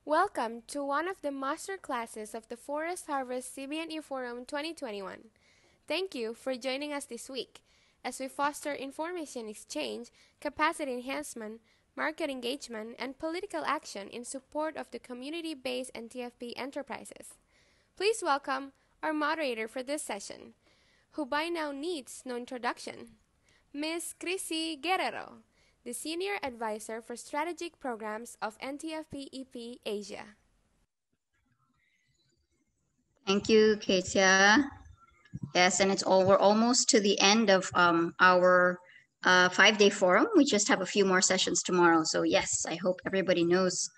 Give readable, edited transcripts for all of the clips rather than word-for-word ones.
Welcome to one of the master classes of the Forest Harvest CBNE Forum 2021. Thank you for joining us this week as we foster information exchange, capacity enhancement, market engagement, and political action in support of the community-based NTFP enterprises. Please welcome our moderator for this session, who by now needs no introduction, Ms. Chrissy Guerrero, the Senior Advisor for Strategic Programs of NTFP EP Asia. Thank you, Katia. Yes, and we're almost to the end of our 5-day forum. We just have a few more sessions tomorrow. So yes, I hope everybody knows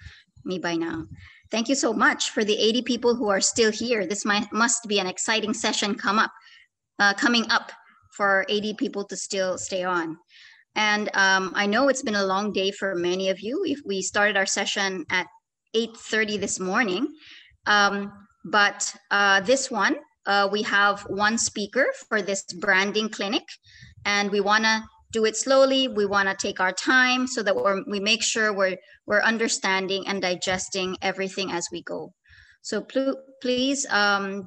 me by now. Thank you so much for the 80 people who are still here. This must be an exciting session coming up for 80 people to still stay on. And I know it's been a long day for many of you. If we started our session at 8:30 this morning, but this one, we have one speaker for this branding clinic, and we want to do it slowly. We want to take our time so that we make sure we're understanding and digesting everything as we go. So please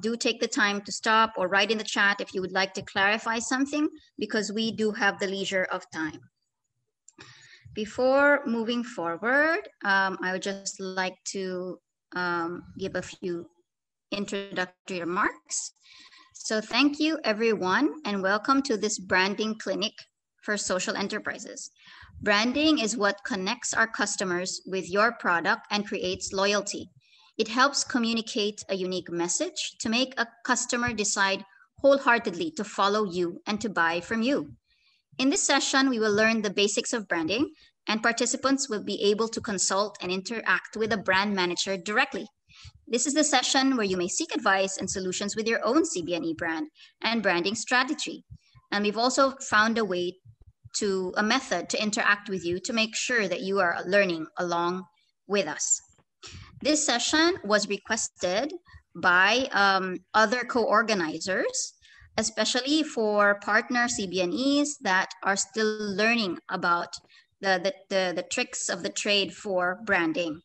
do take the time to stop or write in the chat if you would like to clarify something, because we do have the leisure of time. Before moving forward, I would just like to give a few introductory remarks. So thank you everyone, and welcome to this branding clinic for social enterprises. Branding is what connects our customers with your product and creates loyalty. It helps communicate a unique message to make a customer decide wholeheartedly to follow you and to buy from you. In this session, we will learn the basics of branding, and participants will be able to consult and interact with a brand manager directly. This is the session where you may seek advice and solutions with your own CBNE brand and branding strategy. And we've also found a method to interact with you to make sure that you are learning along with us. This session was requested by other co-organizers, especially for partner CBNEs that are still learning about the tricks of the trade for branding.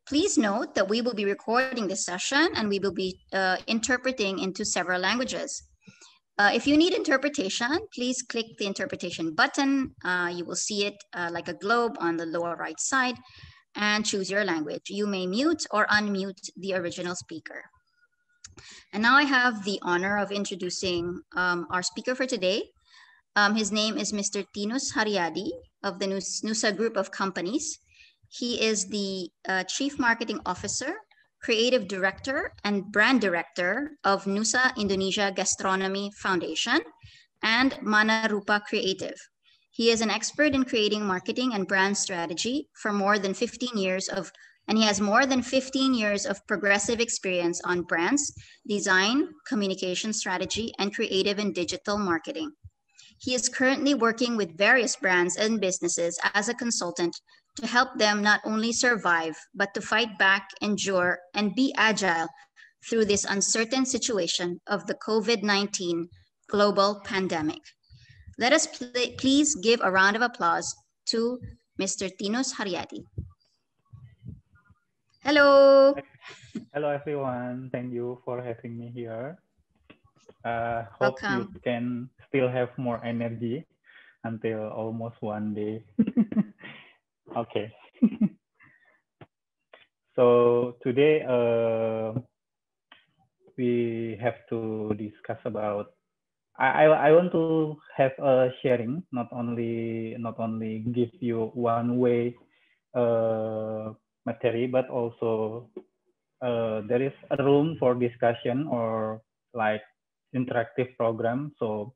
Please note that we will be recording this session and we will be interpreting into several languages. If you need interpretation, please click the interpretation button. You will see it like a globe on the lower right side, and choose your language. You may mute or unmute the original speaker. And now I have the honor of introducing our speaker for today. His name is Mr. Tinus Haryadi of the Nusa Group of Companies. He is the Chief Marketing Officer, Creative Director, and Brand Director of Nusa Indonesia Gastronomy Foundation and Mana Rupa Creative. He is an expert in creating marketing and brand strategy for more than 15 years and he has more than 15 years of progressive experience on brands, design, communication strategy, and creative and digital marketing. He is currently working with various brands and businesses as a consultant to help them not only survive, but to fight back, endure, and be agile through this uncertain situation of the COVID-19 global pandemic. Let us please give a round of applause to Mr. Tinus Haryadi. Hello. Hello, everyone. Thank you for having me here. Hope Welcome. you can still have more energy until almost one day. Okay. So today we have to discuss about. I want to have a sharing, not only give you one way material, but also there is a room for discussion or like interactive program. So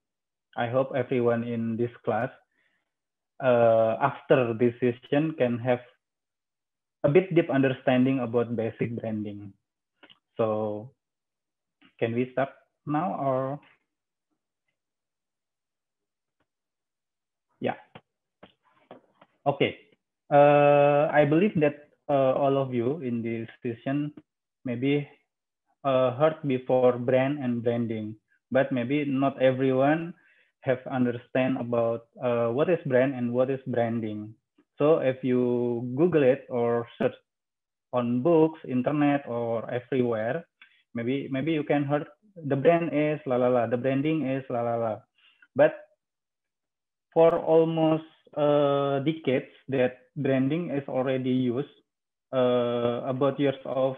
I hope everyone in this class after this session can have a bit deep understanding about basic branding. So can we start now or? Yeah. Okay. I believe that all of you in this session maybe heard before brand and branding, but maybe not everyone have understand about what is brand and what is branding. So if you Google it or search on books, internet, or everywhere. Maybe you can heard the brand is la la la, the branding is la la la. But for almost decades, that branding is already used. About years of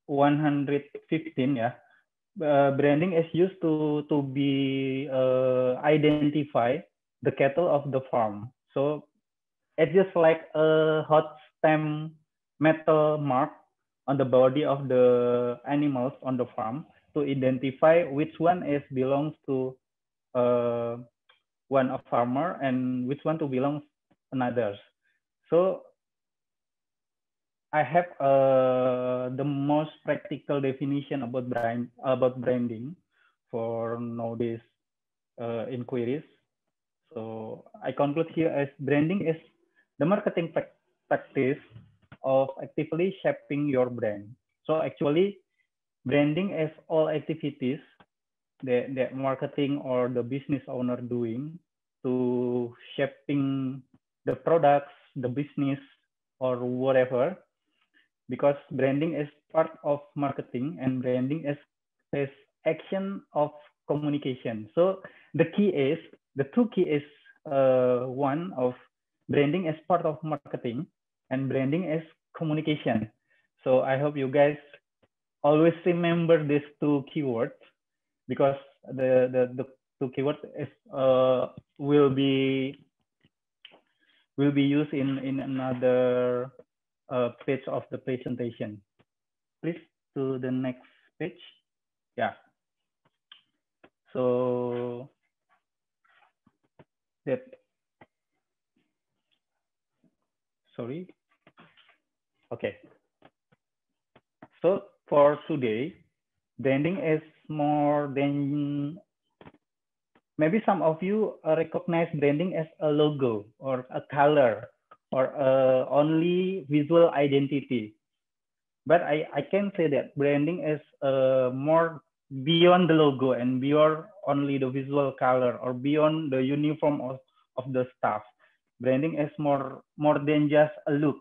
115, yeah. Branding is used to be identify the cattle of the farm. So it's just like a hot stamp metal mark on the body of the animals on the farm to identify which one is belongs to uh, one a farmer and which one to belongs another. So I have the most practical definition about branding for nowadays inquiries. So I conclude here as branding is the marketing practice of actively shaping your brand. So actually, branding is all activities that marketing or the business owner doing to shaping the products, the business, or whatever, because branding is part of marketing and branding is action of communication. So the two key is one of branding is part of marketing and branding is communication. So I hope you guys always remember these two keywords because the two keywords is will be used in another page of the presentation. Please to the next page. Yeah. So that, sorry. Okay. So for today, branding is more than, maybe some of you recognize branding as a logo or a color or only visual identity. But I can say that branding is more beyond the logo and beyond only the visual color or beyond the uniform of the staff. Branding is more than just a look.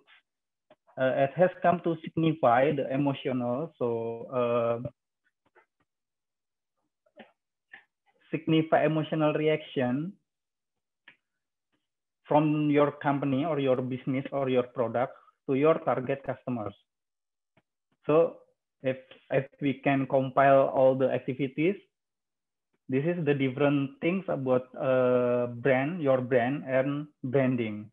It has come to signify the emotional, so signify emotional reaction from your company or your business or your product to your target customers. So if we can compile all the activities, this is the different things about brand, your brand, and branding.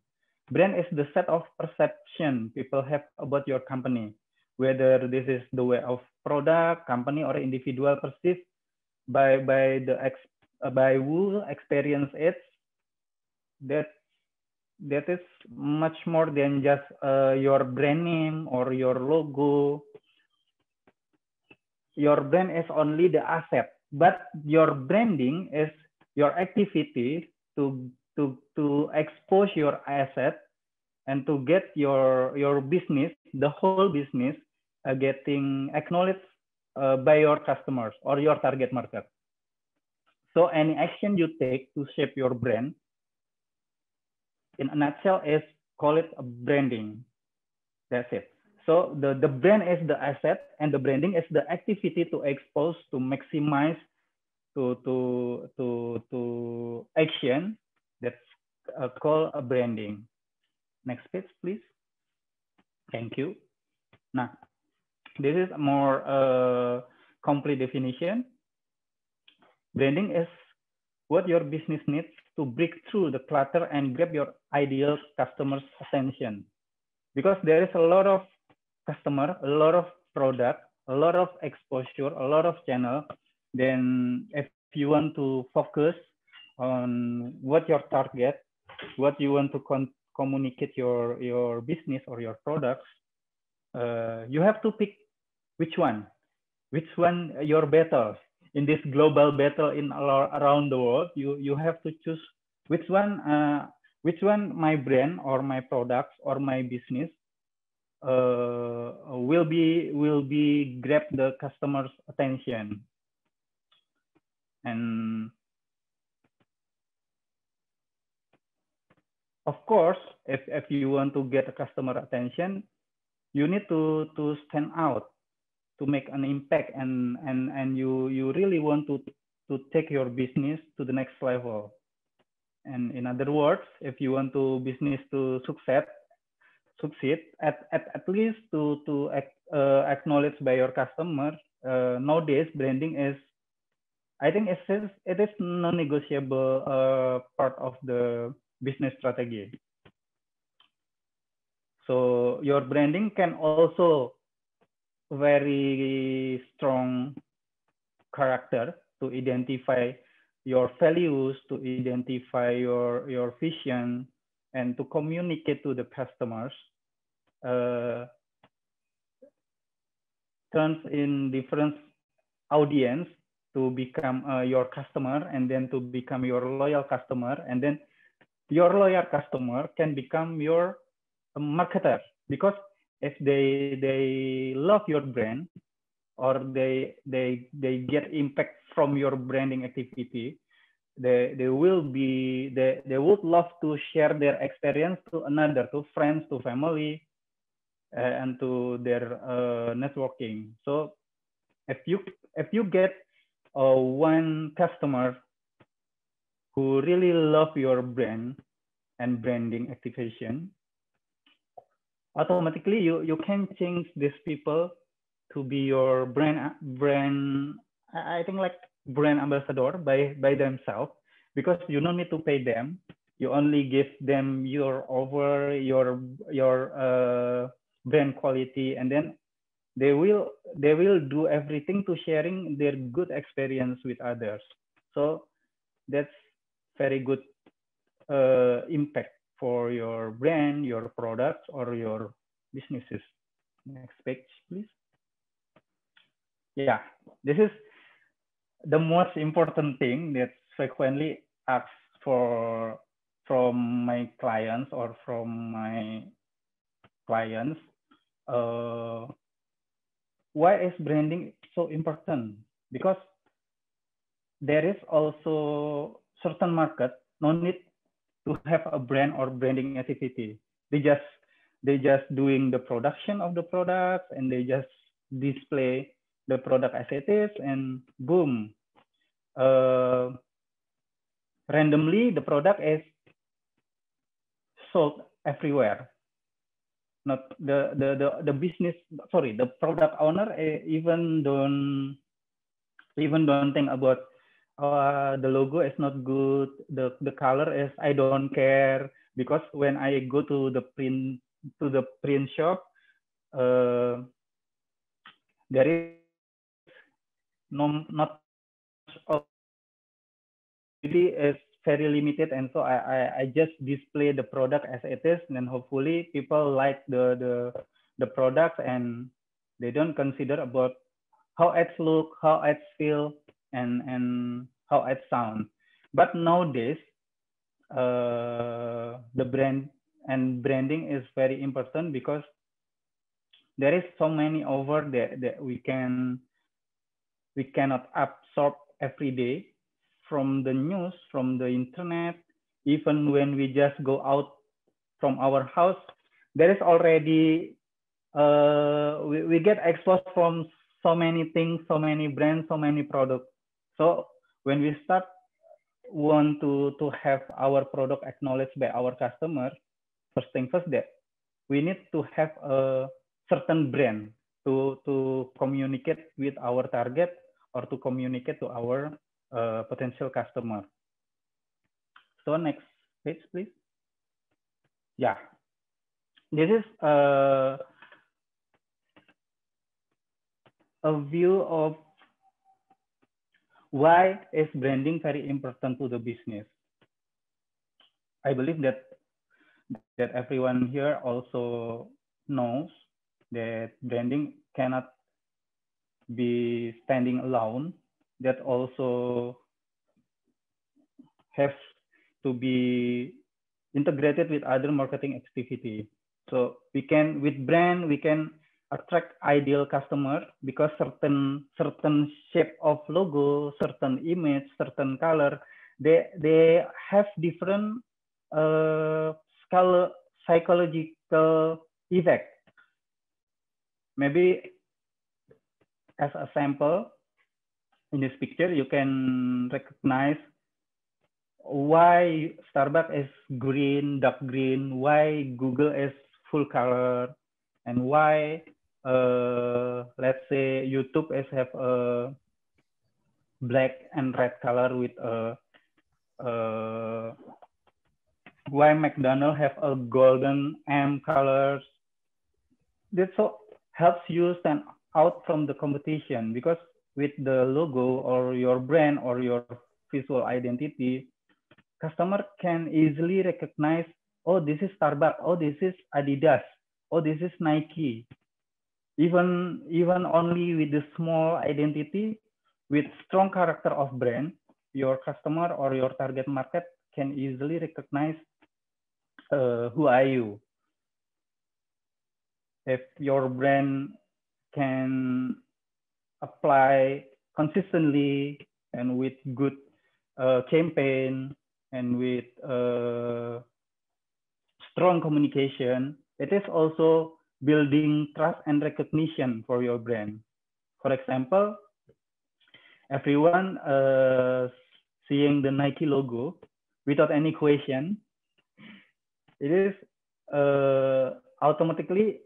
Brand is the set of perception people have about your company, whether this is the way of product, company, or individual perceived by who experience it. That is much more than just your brand name or your logo. Your brand is only the asset, but your branding is your activity to expose your asset and to get your business, the whole business, getting acknowledged by your customers or your target market. So any action you take to shape your brand, in a nutshell, is call it a branding. That's it. So the brand is the asset and the branding is the activity to expose, to maximize, to action that's called a branding. Next page, please. Thank you. Now, this is a more complete definition. Branding is what your business needs to break through the clutter and grab your ideal customers' attention. Because there is a lot of customer, a lot of product, a lot of exposure, a lot of channel, then if you want to focus on what your target, what you want to communicate your business or your products, you have to pick which one your battle in this global battle in around the world. You have to choose which one my brand or my products or my business will be grab the customer's attention. And of course, if you want to get a customer attention, you need to stand out, to make an impact, and you really want to take your business to the next level. And in other words, if you want to business to succeed, at least to acknowledge by your customer. Nowadays, branding is, I think it is non-negotiable part of the business strategy. So your branding can also very strong character to identify your values, to identify your vision, and to communicate to the customers. Turns in different audience to become your customer, and then to become your loyal customer, and then your loyal customer can become your marketer, because if they love your brand, or they get impact from your branding activity, they would love to share their experience to another, to friends, to family, and to their networking. So if you get one customer who really love your brand and branding activation, automatically you can change these people to be your brand, I think, like brand ambassador by themselves, because you don't need to pay them. You only give them your brand quality, and then they will do everything to sharing their good experience with others. So that's very good impact for your brand, your products, or your businesses. Next page, please. Yeah, this is the most important thing that frequently asked for from my clients or from my clients. Why is branding so important? Because there is also certain market no need to have a brand or branding activity. They just doing the production of the product, and they just display the product as it is, and boom, randomly the product is sold everywhere. Not the business, sorry, the product owner even don't think about the logo is not good, the color is, I don't care, because when I go to the print shop, there is not of, is very limited, and so I just display the product as it is, and hopefully people like the product, and they don't consider about how it look, how it feel, and how it sound. But nowadays, the brand and branding is very important, because there is so many over there that we cannot absorb every day, from the news, from the internet. Even when we just go out from our house, there is already we get exposed from so many things, so many brands, so many products. So when we start want to have our product acknowledged by our customer, first thing first, that we need to have a certain brand to communicate with our target, or to communicate to our potential customer. So next page, please. Yeah, this is a view of why is branding very important to the business. I believe that everyone here also knows that branding cannot be standing alone, that also has to be integrated with other marketing activity. So we can, with brand, we can attract ideal customer, because certain shape of logo, certain image, certain color, they have different psychological effect. maybe as a sample in this picture, you can recognize why Starbucks is green, dark green, why Google is full color, and why let's say YouTube is have a black and red color with a why McDonald's have a golden M colors. This so helps you stand out from the competition, because with the logo or your brand or your visual identity, customer can easily recognize, oh, this is Starbucks, oh, this is Adidas, oh, this is Nike. Even only with the small identity, with strong character of brand, your customer or your target market can easily recognize who are you. If your brand can apply consistently and with good campaign and with strong communication, it is also building trust and recognition for your brand. For example, everyone seeing the Nike logo without any question, it is automatically,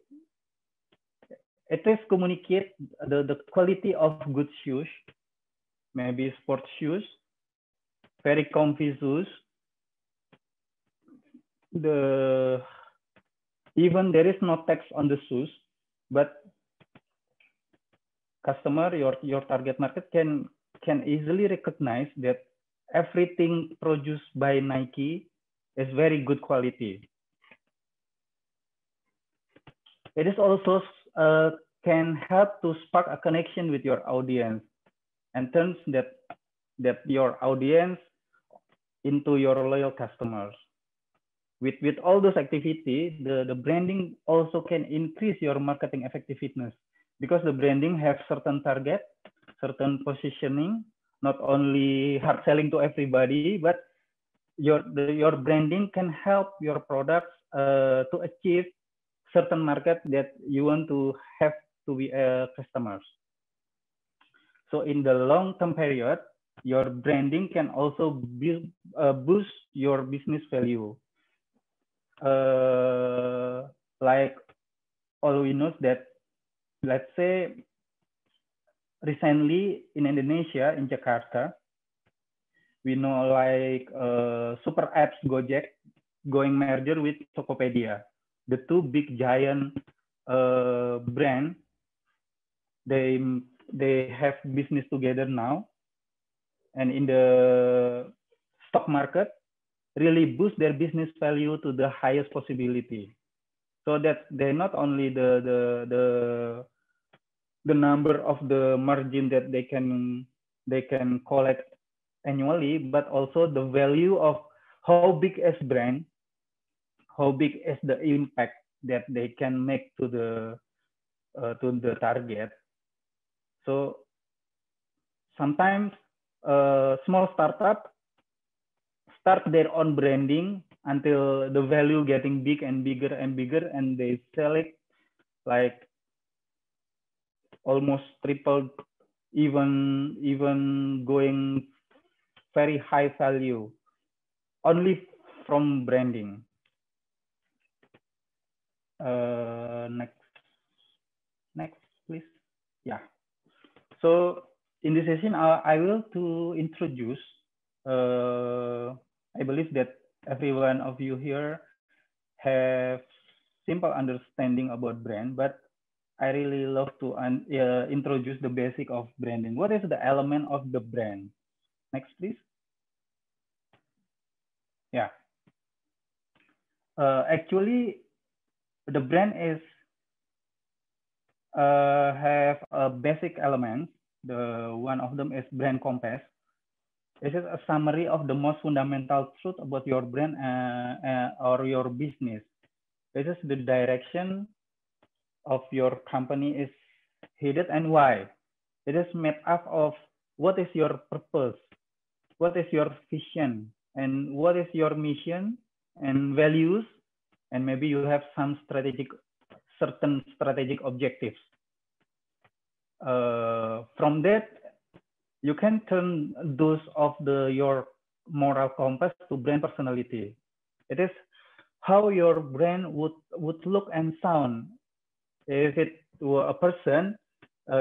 it is communicate the quality of good shoes, maybe sports shoes, very comfy shoes. Even there is no text on the shoes, but customer, your target market can easily recognize that everything produced by Nike is very good quality. It is also can help to spark a connection with your audience and turns that your audience into your loyal customers. With all those activity, the branding also can increase your marketing effectiveness, because the branding have certain target, certain positioning, not only hard selling to everybody, but your branding can help your products to achieve certain market that you want to have to be customers. So in the long-term period, your branding can also boost your business value. Like all we know that, let's say recently in Indonesia, in Jakarta, we know like super apps Gojek going merger with Tokopedia, the two big giant brand. They have business together now, and in the stock market really boost their business value to the highest possibility. So that they not only the number of the margin that they can collect annually, but also the value of how big is brand, how big is the impact that they can make to the target. So sometimes small startup start their own branding until the value getting big and bigger and bigger, and they sell it like almost tripled, even going very high value only from branding. Next, please. Yeah. So in this session, I will to introduce. I believe that every one of you here have simple understanding about brand, but I really love to introduce the basic of branding. What is the element of the brand? Next, please. Yeah. Actually, the brand is have a basic element. The one of them is brand compass. This is a summary of the most fundamental truth about your brand or your business. This is the direction of your company is headed and why. It is made up of what is your purpose, what is your vision, and what is your mission and values, and maybe you have some certain strategic objectives. From that, you can turn those of your moral compass to brand personality. It is how your brand would look and sound. If it were a person,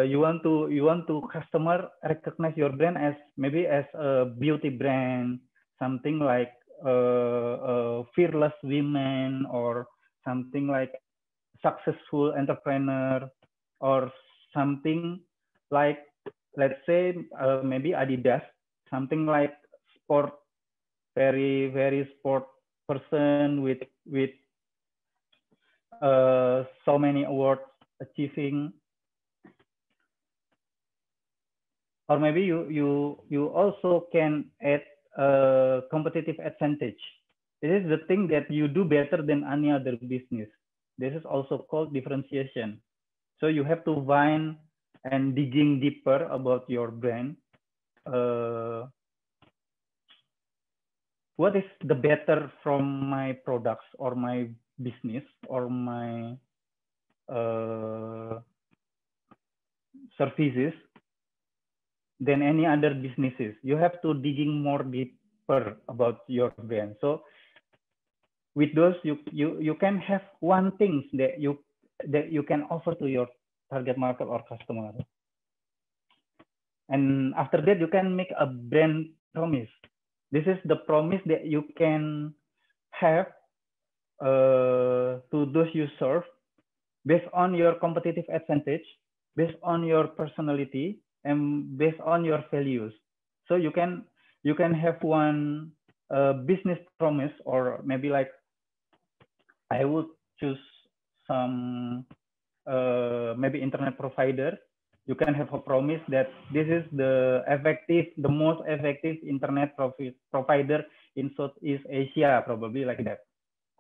you want to customer recognize your brand as maybe as a beauty brand, something like fearless women, or something like successful entrepreneur, or something like, let's say, maybe Adidas, something like sport, very sport person with so many awards achieving. Or maybe you also can add a competitive advantage. This is the thing that you do better than any other business. This is also called differentiation. So you have to find and digging deeper about your brand. What is the better from my products or my business or my services than any other businesses? You have to digging more deeper about your brand. So with those, you can have one thing that you can offer to your target market or customer. And after that, you can make a brand promise. This is the promise that you can have to those you serve based on your competitive advantage, based on your personality, and based on your values. So you can have one business promise, or maybe like I would choose some maybe internet provider. You can have a promise that this is the most effective internet provider in Southeast Asia, probably like that.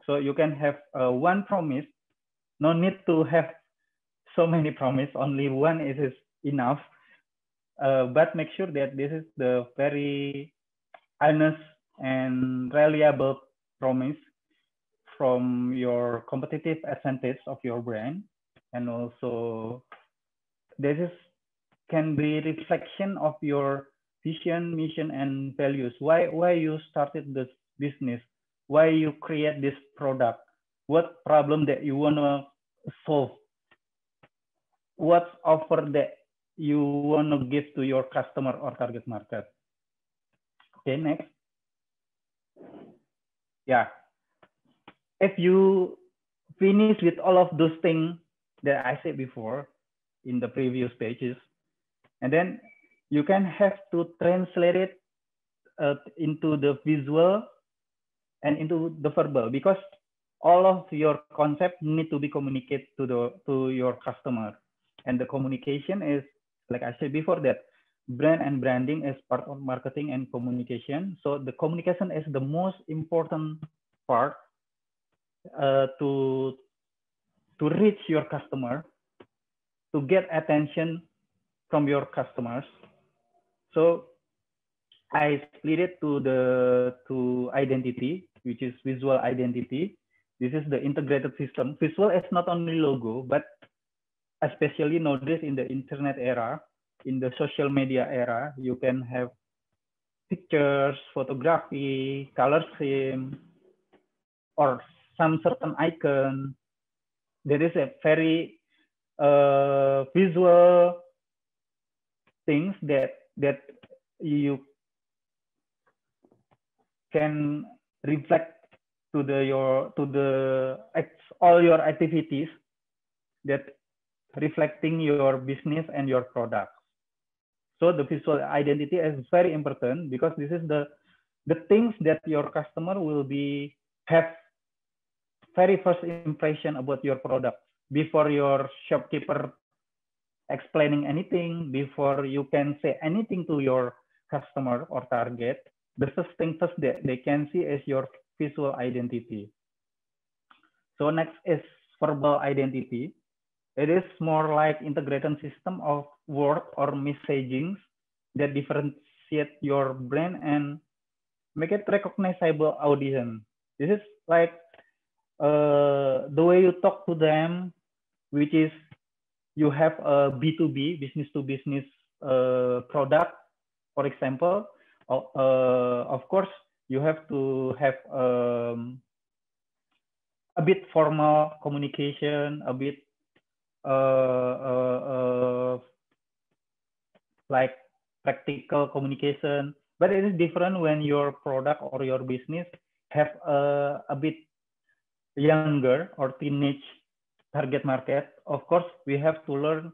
So you can have one promise. No need to have so many promises. Only one is enough. But make sure that this is the very honest and reliable promise from your competitive advantage of your brand, and also this can be reflection of your vision, mission, and values. Why you started this business? Why you create this product? What problem that you wanna solve? What offer that you wanna give to your customer or target market? Okay, next. Yeah. If you finish with all of those things that I said before in the previous pages, and then you can have to translate it into the visual and into the verbal, because all of your concept need to be communicated to your customer. And the communication is, like I said before, that brand and branding is part of marketing and communication. So the communication is the most important part to reach your customer, to get attention from your customers. So I split it to identity, which is visual identity. This is the integrated system. Visual is not only logo, but especially nowadays in the internet era, in the social media era, you can have pictures, photography, color scheme, or some certain icon. There is a very visual things that you can reflect to all your activities, that reflecting your business and your product. So the visual identity is very important, because this is the things that your customer will have very first impression about your product before your shopkeeper explaining anything, before you can say anything to your customer or target. The first thing that they can see is your visual identity. So next is verbal identity. It is more like integrated system of word or messaging that differentiate your brand and make it recognizable audience. This is like the way you talk to them, which is you have a B2B, business to business product, for example. Of course, you have to have a bit formal communication, a bit like practical communication, but it is different when your product or your business have a bit younger or teenage target market. Of course, we have to learn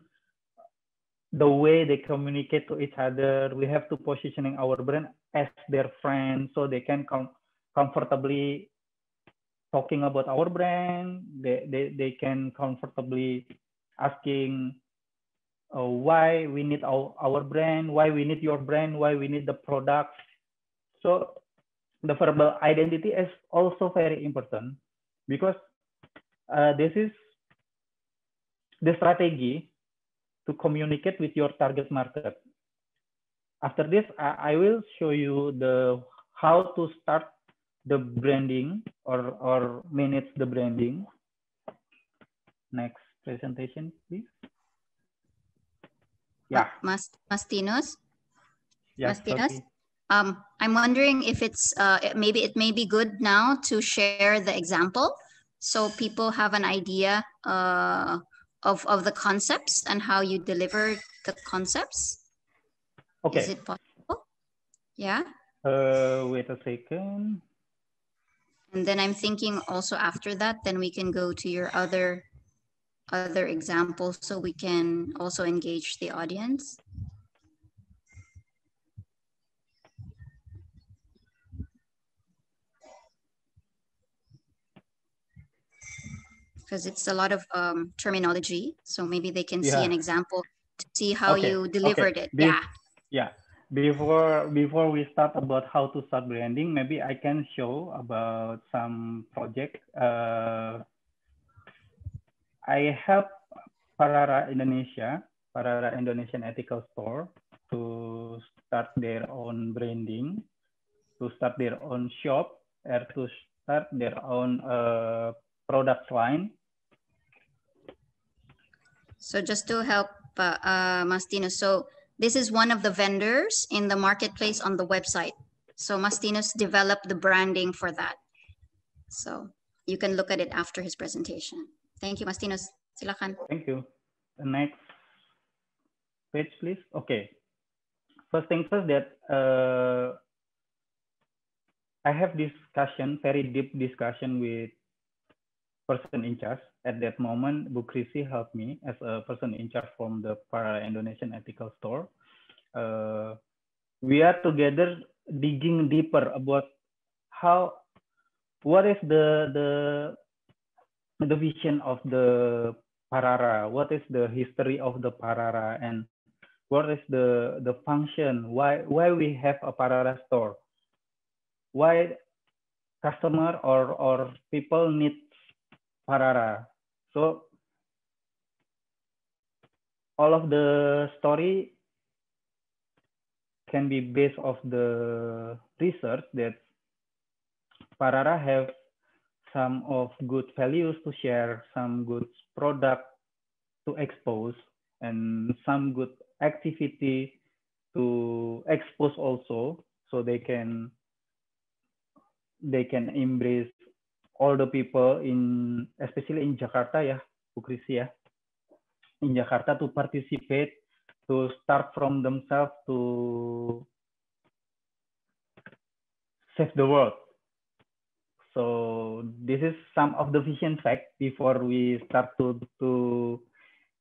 the way they communicate to each other. We have to positioning our brand as their friend, so they can comfortably talking about our brand. They can comfortably asking why we need our brand, why we need your brand, why we need the products. So the verbal identity is also very important, because this is the strategy to communicate with your target market. After this, I will show you how to start the branding or manage the branding. Next presentation, please. Yeah. Mastinus? Yes, Mastinus? I'm wondering if it's maybe it may be good now to share the example so people have an idea of the concepts and how you deliver the concepts. Okay. Is it possible? Yeah. Wait a second. And then I'm thinking also after that, then we can go to your other examples so we can also engage the audience. Because it's a lot of terminology, so maybe they can see an example to see how you delivered it. Yeah. Before we start about how to start branding, maybe I can show about some project. I help Parara Indonesian Ethical Store to start their own branding, to start their own shop, or to start their own product line. So just to help Mastinus, so this is one of the vendors in the marketplace on the website. So Mastinus developed the branding for that. So you can look at it after his presentation. Thank you, Mastinus. Silakan. Thank you. The next page, please. Okay. First thing first, that I have discussion, very deep discussion with person in charge. At that moment, Bu Chrissy helped me as a person in charge from the Parara Indonesian Ethical Store. We are together digging deeper about what is the vision of the Parara, what is the history of the Parara, and what is the function, why we have a Parara store, why customer or people need Parara. So all of the story can be based off the research that Parara have some of good values to share, some good product to expose, and some good activity to expose also, so they can embrace all the people in, especially in Jakarta, ya, Bu Chrissy, ya, in Jakarta, to participate, to start from themselves to save the world. So this is some of the vision fact before we start to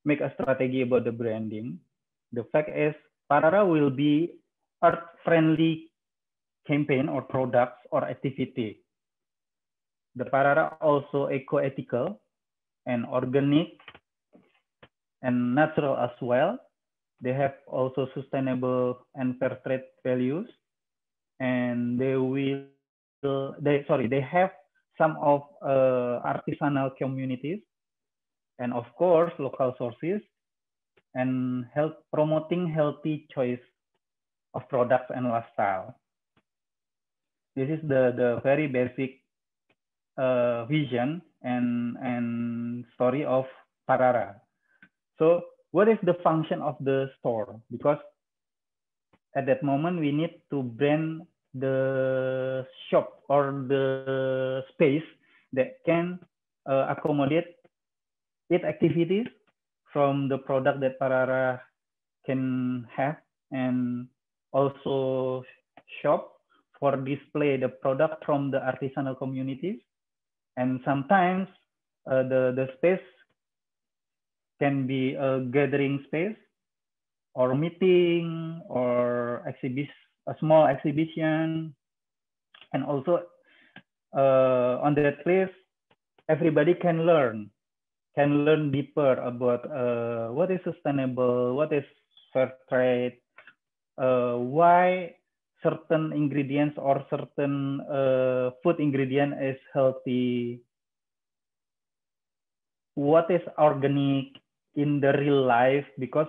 make a strategy about the branding. The fact is Parara will be earth-friendly campaign or products or activity. The Parara also eco-ethical and organic and natural as well. They have also sustainable and fair trade values, and they have some of artisanal communities, and of course local sources, and promoting healthy choice of products and lifestyle. This is the very basic vision and story of Parara. So what is the function of the store? Because at that moment we need to brand the shop or the space that can accommodate its activities from the product that Parara can have, and also shop for display the product from the artisanal communities. And sometimes the space can be a gathering space or meeting or a small exhibition. And also on that place, everybody can learn deeper about what is sustainable, what is fair trade, why certain ingredients or certain food ingredient is healthy, what is organic in the real life, because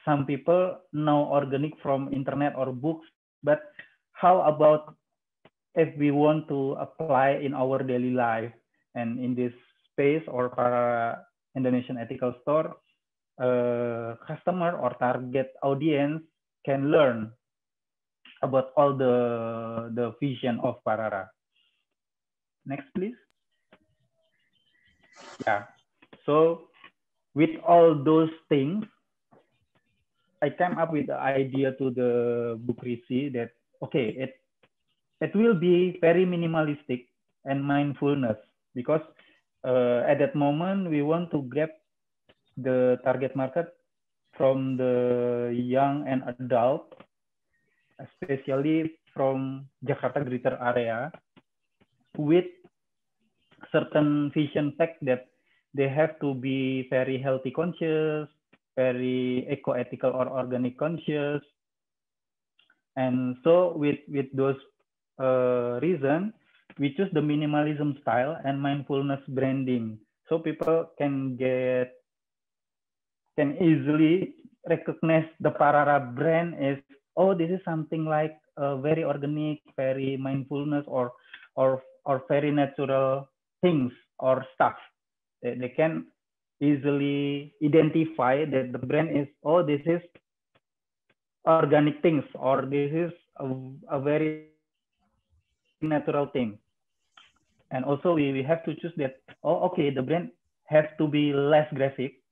some people know organic from internet or books, but how about if we want to apply in our daily life? And in this space or para Indonesian Ethical Store, customer or target audience can learn about all the vision of Parara. Next, please. Yeah. So with all those things, I came up with the idea to the Bukrisi that, okay, it will be very minimalistic and mindfulness, because at that moment we want to grab the target market from the young and adult, especially from Jakarta Greater Area, with certain vision fact that they have to be very healthy conscious, very eco-ethical or organic conscious. And so with those reasons, we choose the minimalism style and mindfulness branding. So people can easily recognize the Parara brand as, oh, this is something like very organic, very mindfulness, or very natural things or stuff. They can easily identify that the brand is, oh, this is organic things, or this is a very natural thing. And also we have to choose that, oh, okay, the brand has to be less graphic,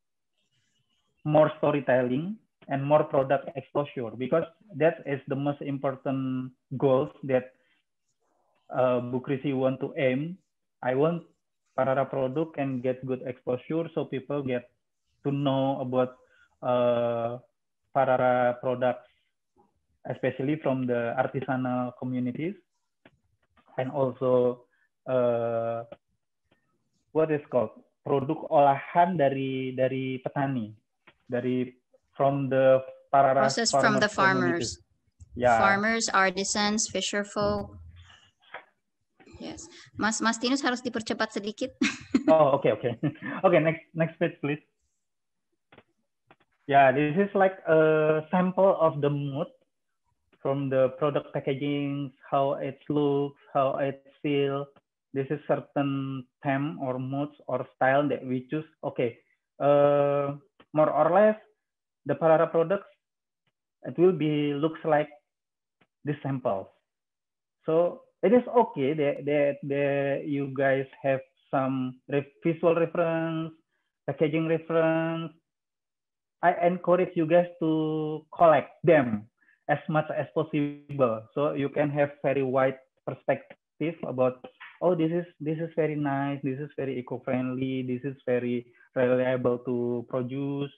more storytelling, and more product exposure, because that is the most important goals that Bukrisi want to aim. I want Parara product can get good exposure, so people get to know about Parara products, especially from the artisanal communities, and also what is called produk olahan dari petani, from the Parara process from the farmers. Yeah. Farmers, artisans, fisher folk. Yes. Mas Tinus harus dipercepat sedikit. Oh, okay. Okay, next page, please. Yeah, this is like a sample of the mood from the product packaging, how it looks, how it feels. This is certain theme or moods or style that we choose. Okay, more or less, the Parara products, it will be looks like this sample. So it is okay that you guys have some visual reference, packaging reference. I encourage you guys to collect them as much as possible, so you can have very wide perspective about, oh, this is very nice, this is very eco-friendly, this is very reliable to produce,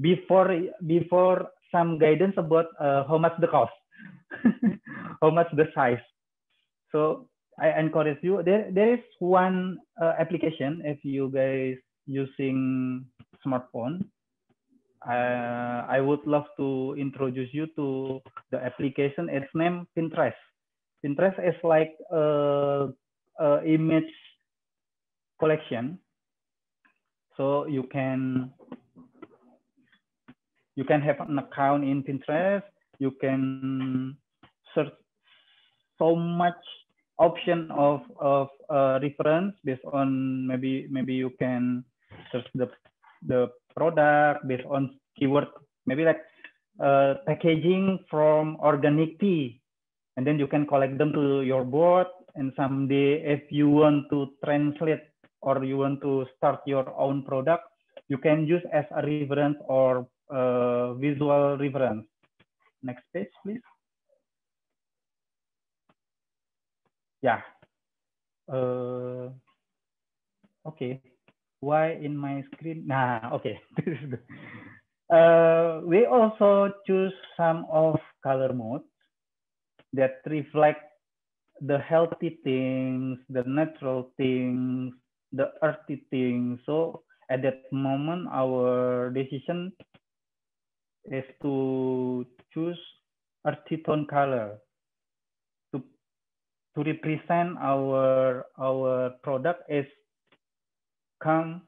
before some guidance about how much the cost, how much the size. So I encourage you, there is one application, if you guys using smartphone, I would love to introduce you to the application. It's named Pinterest. Pinterest is like a image collection. So you can have an account in Pinterest. You can search so much option of reference based on maybe you can search the product based on keyword, maybe like packaging from organic tea, and then you can collect them to your board. And someday, if you want to translate or you want to start your own product, you can use as a reference or visual reference. Next page, please. Yeah. Okay. Why in my screen? Nah, okay. This is good. We also choose some of color modes that reflect the healthy things, the natural things, the earthy things. So at that moment, our decision is to choose earthy tone color to represent our product is come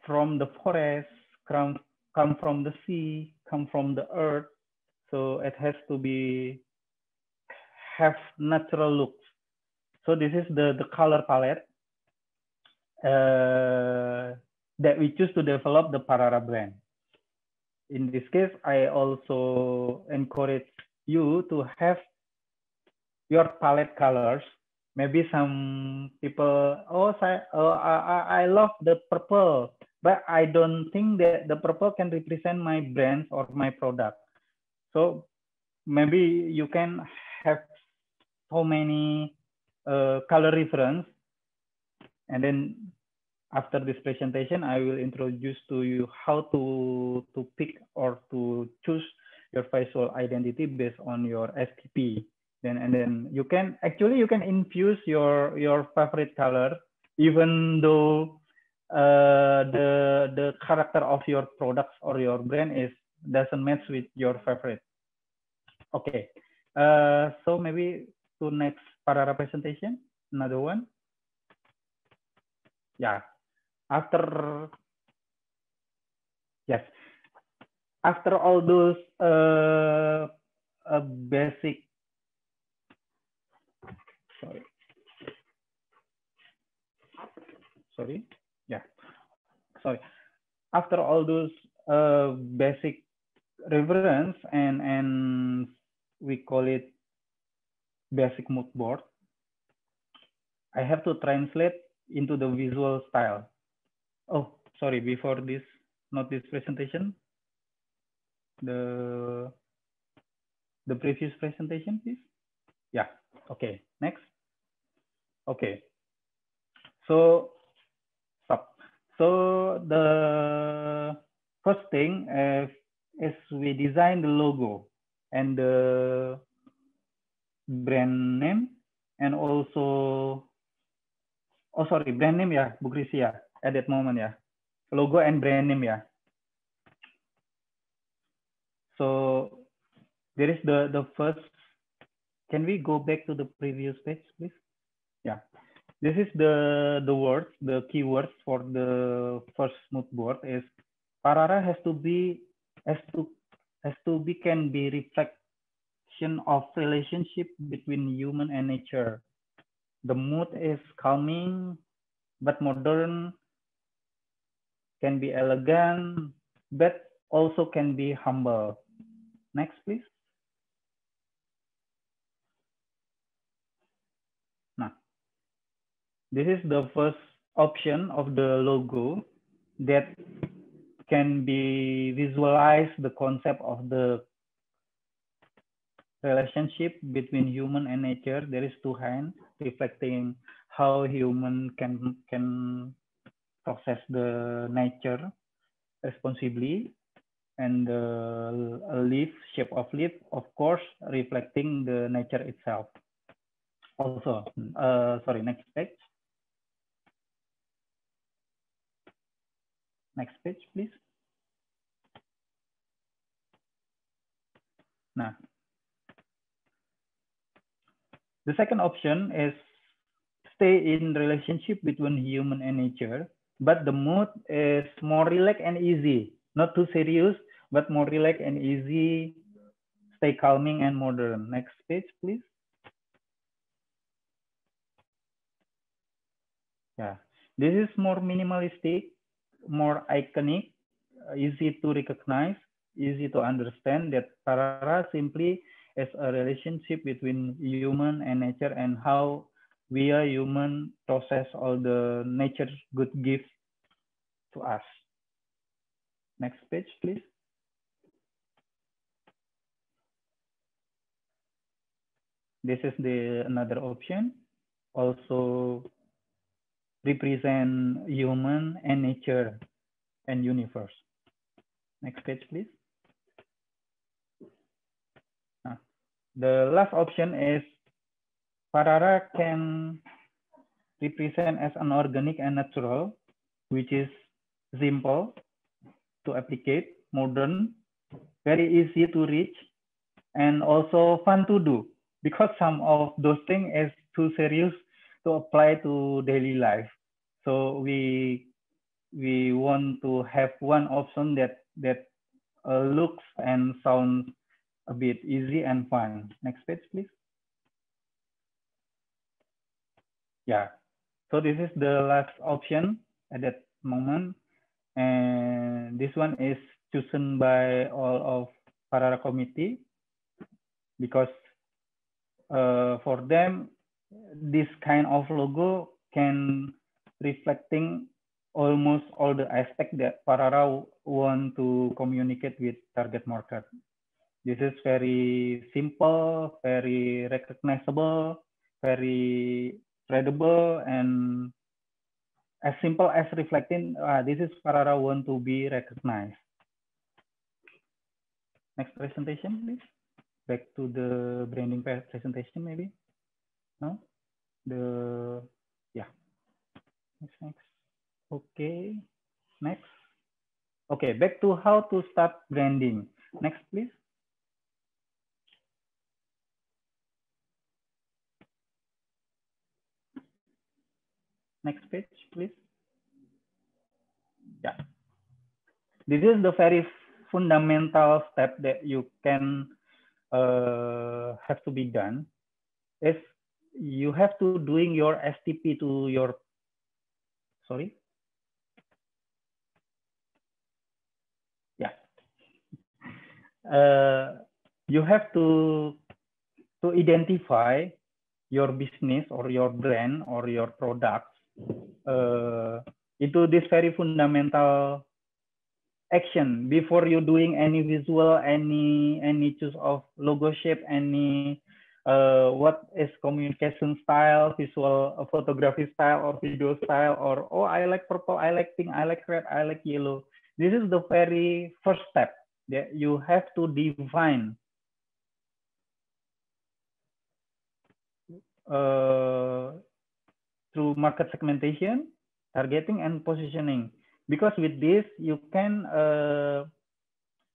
from the forest, come from the sea, come from the earth. So it has to be have natural looks. So this is the color palette that we choose to develop the Parara brand. In this case, I also encourage you to have your palette colors. Maybe some people, I love the purple, but I don't think that the purple can represent my brand or my product. So maybe you can have so many color reference, and then after this presentation, I will introduce to you how to pick or to choose your visual identity based on your STP. And then you can infuse your favorite color, even though the character of your products or your brand doesn't match with your favorite. Okay, so maybe to next Parara presentation, another one. Yeah, after all those basic, after all those basic reference and we call it basic mood board, I have to translate into the visual style. Oh, sorry, before this, not this presentation, the previous presentation, please. Yeah, okay, next. Okay, so stop. So the first thing is we design the logo and the brand name, and also, oh sorry, brand name ya, Bu Krisi ya, at that moment ya, logo and brand name ya. So there is the first. Can we go back to the previous page, please? Yeah, this is the words, the keywords for the first mood board is Parara can be reflection of relationship between human and nature. The mood is calming but modern, can be elegant, but also can be humble. Next, please. Now, this is the first option of the logo that can be visualized the concept of the relationship between human and nature. There is two hands reflecting how human can process the nature responsibly, and the leaf, shape of leaf, of course, reflecting the nature itself. Also, sorry, next page. Next page, please. Now, the second option is stay in relationship between human and nature, but the mood is more relaxed and easy, not too serious, but more relaxed and easy, stay calming and modern. Next page, please. Yeah, This is more minimalistic, more iconic, easy to recognize, easy to understand that Parara simply is a relationship between human and nature and how we are human process all the nature good gifts to us. Next page, please. This is the another option. Also represent human and nature and universe. Next page, please. The last option is Parara can represent as an organic and natural, which is simple to applicate, modern, very easy to reach, and also fun to do, because some of those things is too serious to apply to daily life. So we want to have one option that looks and sounds a bit easy and fun. Next page, please. Yeah. So this is the last option at that moment. And this one is chosen by all of Parara committee because for them, this kind of logo can reflecting almost all the aspect that Parara want to communicate with target market. This is very simple, very recognizable, very readable, and as simple as reflecting, this is Parara want to be recognized. Next presentation, please. Back to the branding presentation, maybe. No? Yeah. Next. Okay. Next. Okay, back to how to start branding. Next, please. Next page, please. Yeah. This is the very fundamental step that you can have to be done. If you have to doing your STP to your, sorry. Yeah. You have to identify your business or your brand or your products into this very fundamental action before you doing any visual, any choose of logo shape, any what is communication style, visual photography style or video style, or oh, I like purple, I like pink, I like red, I like yellow. This is the very first step that you have to define through market segmentation, targeting, and positioning. Because with this, you can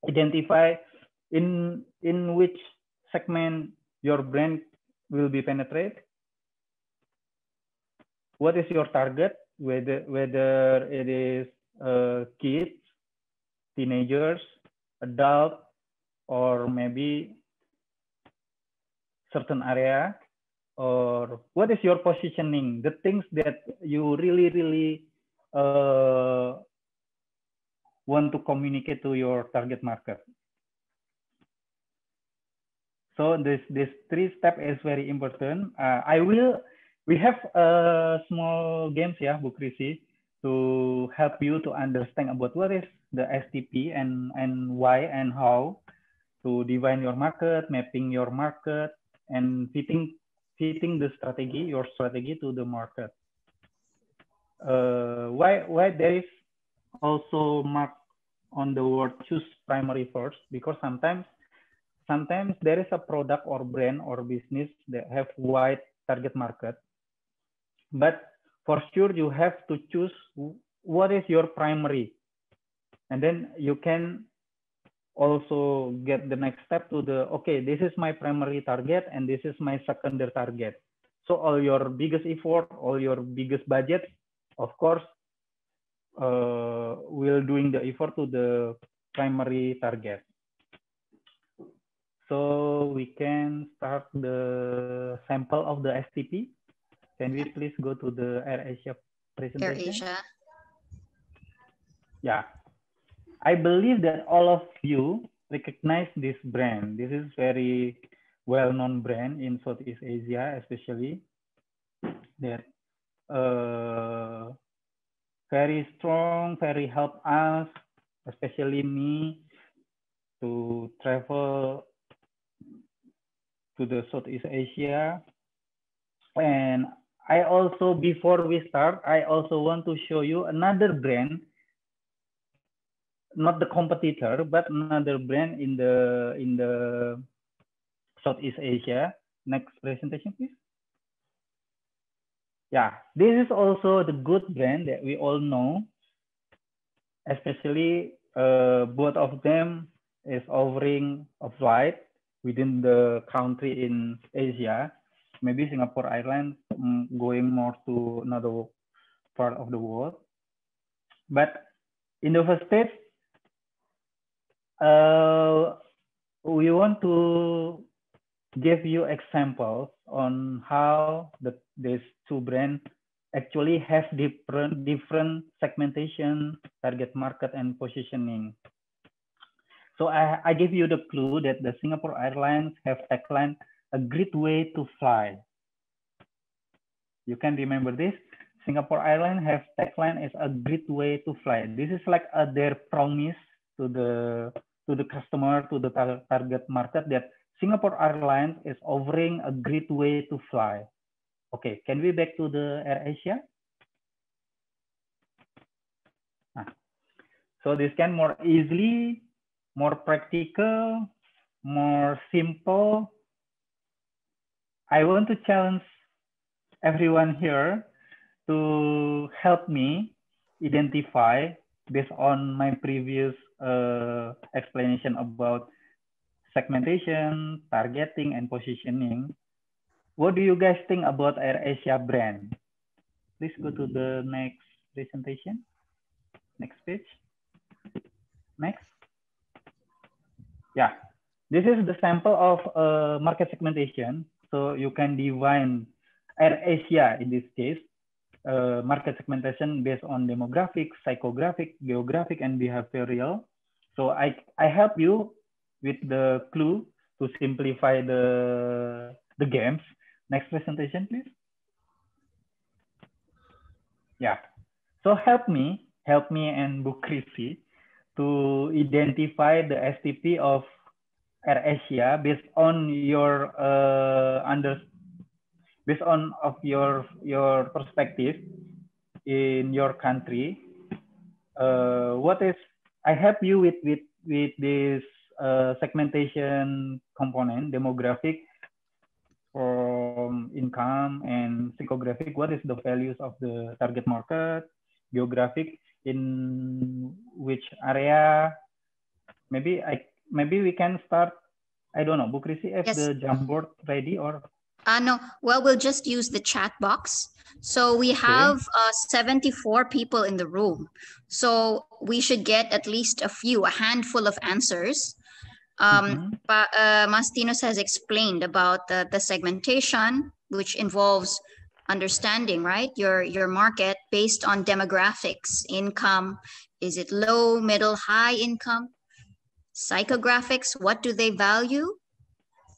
identify in which segment your brand will be penetrate. What is your target? Whether it is kids, teenagers, adult, or maybe certain area, or what is your positioning? The things that you really want to communicate to your target market. So this three step is very important. We have small games, yeah, Bu Krisi, to help you to understand about what is the STP and why and how to define your market, mapping your market, and fitting the strategy, your strategy to the market. Why there is also mark on the word choose primary first, because sometimes there is a product or brand or business that have wide target market, but for sure you have to choose what is your primary, and then you can also get the next step to the, okay, this is my primary target and this is my secondary target. So all your biggest effort, all your biggest budget, of course, will doing the effort to the primary target. So we can start the sample of the STP. Can we please go to the AirAsia presentation? AirAsia. Yeah. I believe that all of you recognize this brand. This is very well-known brand in Southeast Asia, especially that very strong, very help us, especially me, to travel to the Southeast Asia. And I also, before we start, I also want to show you another brand, not the competitor, but another brand in the Southeast Asia. Next presentation, please. Yeah, this is also the good brand that we all know, especially both of them is offering a flight within the country in Asia. Maybe Singapore Airlines going more to another part of the world. But in the first step, we want to give you examples on how these two brands actually have different segmentation, target market, and positioning. So I give you the clue that the Singapore Airlines have tagline, a great way to fly. You can remember this. Singapore Airlines have tagline is a great way to fly. This is like their promise to the customer, to the target market, that Singapore Airlines is offering a great way to fly. Okay, can we back to the AirAsia? So this can more easily, more practical, more simple. I want to challenge everyone here to help me identify, based on my previous explanation about segmentation, targeting, and positioning. What do you guys think about AirAsia brand? Please go to the next presentation. Next page. Next. Yeah, this is the sample of market segmentation. So you can divide AirAsia in this case, market segmentation based on demographic, psychographic, geographic, and behavioral. So I help you with the clue to simplify the games. Next presentation, please. Yeah. So help me and Bu Chrissy to identify the STP of AirAsia based on your based on of your perspective in your country. What is, I help you with this segmentation component, demographic, from income, and psychographic, what is the values of the target market, geographic, in which area. Maybe we can start, I don't know, Bu Chrissy, if Yes. the Jamboard ready, or no, well, we'll just use the chat box. So we have 74 people in the room. So we should get at least a handful of answers. But Mastinos has explained about the segmentation, which involves understanding, right, your market based on demographics, income. Is it low, middle, high income? Psychographics, what do they value?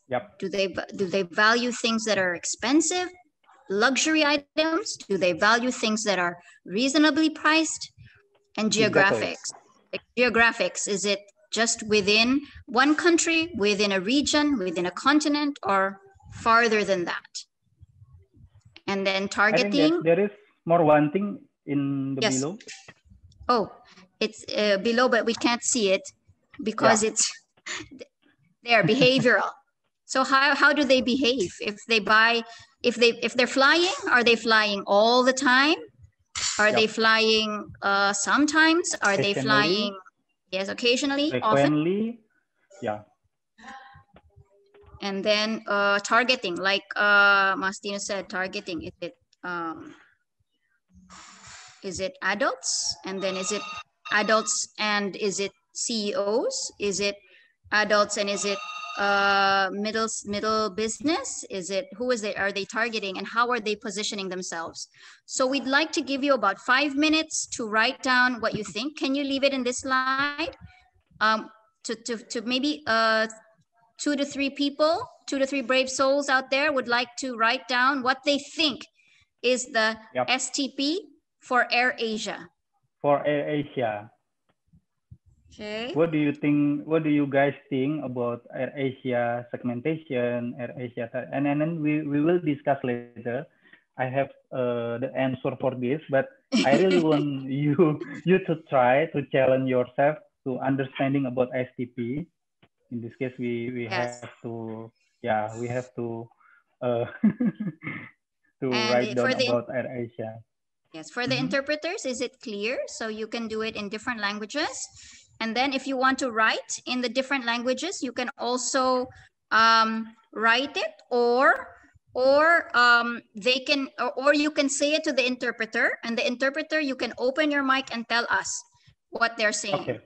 Yep. Do they value things that are expensive, luxury items? Do they value things that are reasonably priced? And geographics. Exactly. Geographics, is it just within one country, within a region, within a continent, or farther than that? And then targeting. I think that there is more one thing in the below. Oh, it's below, but we can't see it because it's there, behavioral. So how do they behave? If they're flying, are they flying all the time? Are they flying sometimes? Are they flying, yes, occasionally, frequently, often? Yeah. And then targeting, like Mastino said, targeting, is it adults? And then is it adults and is it CEOs? Is it adults and is it middle business? Are they targeting, and how are they positioning themselves? So we'd like to give you about 5 minutes to write down what you think. Can you leave it in this slide? To maybe 2 to 3 people, 2 to 3 brave souls out there would like to write down what they think is the STP for AirAsia. For AirAsia. Okay. What do you think? What do you guys think about AirAsia segmentation, AirAsia, and then we will discuss later. I have the answer for this, but I really want you to try to challenge yourself to understanding about STP. In this case, we Yes. have to to And write down about AirAsia. Yes, for the interpreters, is it clear? So you can do it in different languages. And then if you want to write in the different languages, you can also write it, or you can say it to the interpreter, and the interpreter, you can open your mic and tell us what they're saying. Okay.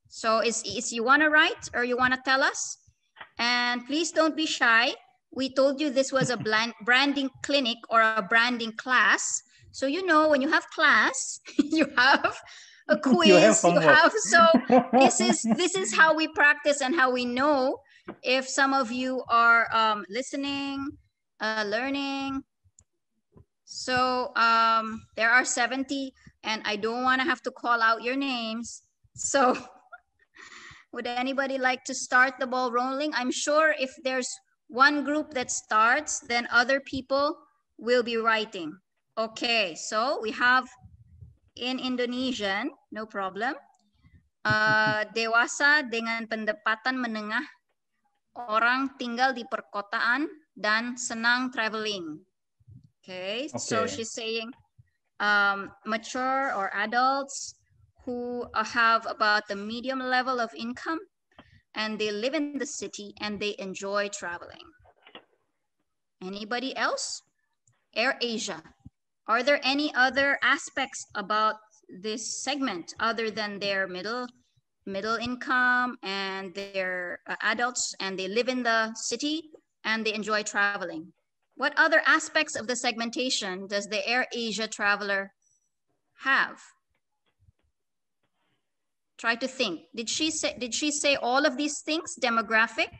So is you want to write or you want to tell us? And please don't be shy. We told you this was a branding clinic or a branding class. So, you know, when you have class, you have a quiz, so this is how we practice and how we know if some of you are listening, learning. So there are 70, and I don't want to have to call out your names. So would anybody like to start the ball rolling? I'm sure if there's one group that starts, then other people will be writing. Okay, so we have in Indonesian, no problem. Dewasa dengan pendapatan menengah, orang tinggal di perkotaan dan senang traveling. Okay, so she's saying mature or adults who have about the medium level of income, and they live in the city and they enjoy traveling. Anybody else? AirAsia. Are there any other aspects about this segment other than their middle income and their adults, and they live in the city and they enjoy traveling? What other aspects of the segmentation does the AirAsia traveler have? Try to think. Did she say all of these things? Demographic,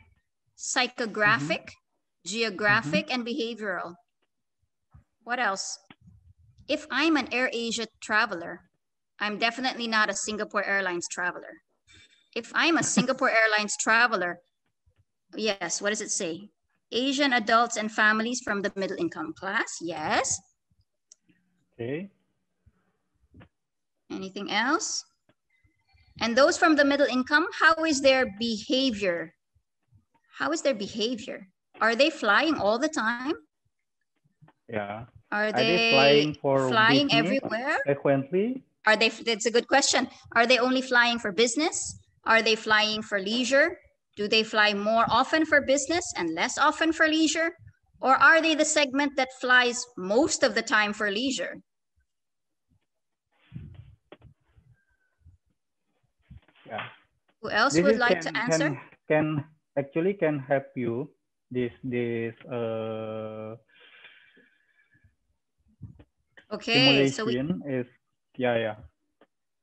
psychographic, geographic, and behavioral. What else? If I'm an AirAsia traveler, I'm definitely not a Singapore Airlines traveler. If I'm a Singapore Airlines traveler, yes, what does it say? Asian adults and families from the middle income class, yes. Okay. Anything else? And those from the middle income, how is their behavior? How is their behavior? Are they flying all the time? Yeah. Are they flying everywhere? Frequently? That's a good question. Are they only flying for business? Are they flying for leisure? Do they fly more often for business and less often for leisure? Or are they the segment that flies most of the time for leisure? Yeah. Who else would like to answer? Can help you this okay, so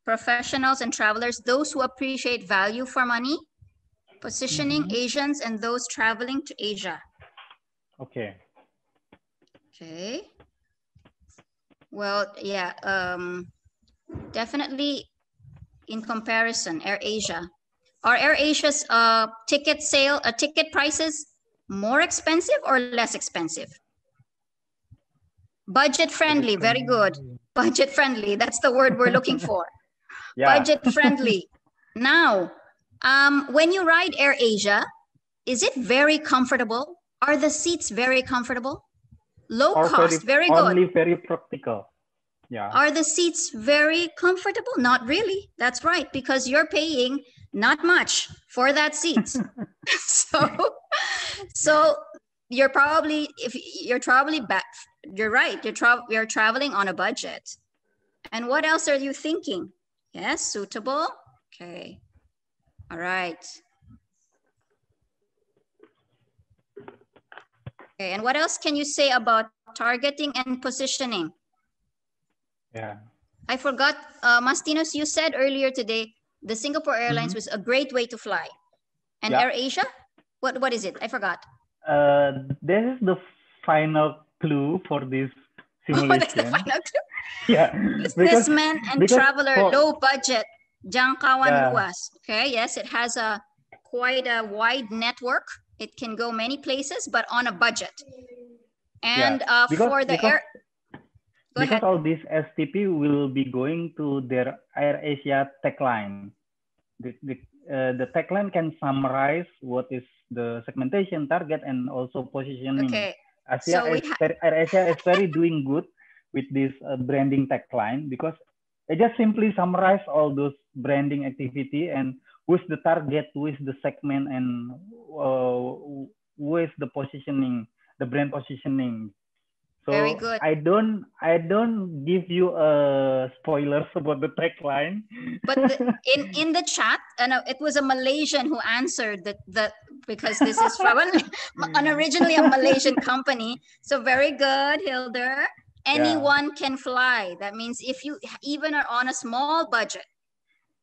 professionals and travelers, those who appreciate value for money, positioning Asians and those traveling to Asia. Okay. Okay. Well, yeah, definitely in comparison, AirAsia. Are AirAsia's ticket prices more expensive or less expensive? Budget friendly, very good. Budget friendly, that's the word we're looking for. Yeah. Budget friendly. Now, when you ride AirAsia, is it very comfortable? Are the seats very comfortable? Low cost, very good. Only very practical. Yeah. Are the seats very comfortable? Not really. That's right, because you're paying not much for that seat. So you're probably, you're right. You're traveling on a budget. And what else are you thinking? Yes, suitable. Okay. All right. Okay, and what else can you say about targeting and positioning? Yeah. I forgot, Mastinos, you said earlier today, the Singapore Airlines was a great way to fly. And Yeah. AirAsia? What is it? I forgot. This is the final clue for this Oh, that's the simulation. final clue. Yeah. Businessman and traveler, for, low budget, jangkauan Yeah. luas. Okay, yes, it has quite a wide network. It can go many places, but on a budget. And for the air, go because ahead. all these STP will be going to their AirAsia tagline. The tagline can summarize what is the segmentation, target, and also positioning. Okay. Asia So AirAsia is very doing good with this branding tagline because it just simply summarize all those branding activity and who's the target, who is the segment, and who is the positioning, the brand positioning. So very good. I don't give you spoilers about the tagline. But in the chat, it was a Malaysian who answered that because this is from originally a Malaysian company. So very good, Hilder. Anyone can fly. That means if you even are on a small budget,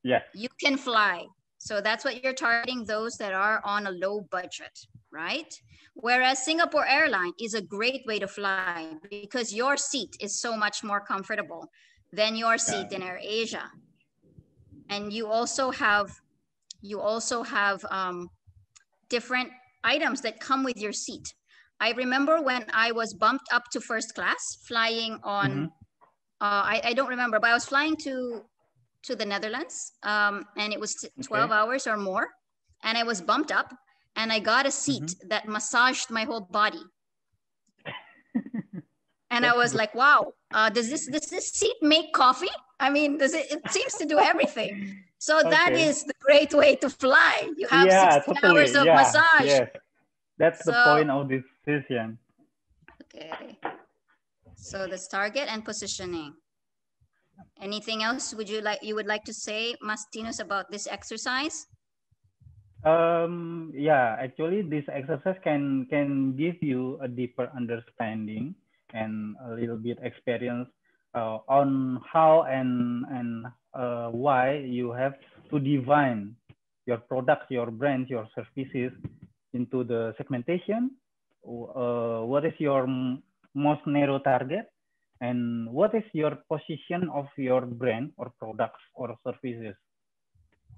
you can fly. So that's what you're targeting, those that are on a low budget, right? Whereas Singapore Airlines is a great way to fly because your seat is so much more comfortable than your seat in AirAsia. And you also have different items that come with your seat. I remember when I was bumped up to first class flying on, I don't remember, but I was flying to the Netherlands, and it was 12 hours or more, and I was bumped up, and I got a seat that massaged my whole body. And I was like, wow, does this seat make coffee? I mean, it seems to do everything. So that is the great way to fly. You have 16 hours of massage. Yes. That's the point of this session. Okay. So that's target and positioning. Anything else you would like to say, Mastinos, about this exercise? Yeah, actually this exercise can give you a deeper understanding and a little bit experience on how and why you have to define your products, your brands, your services into the segmentation. What is your most narrow target, and what is your position of your brand or products or services.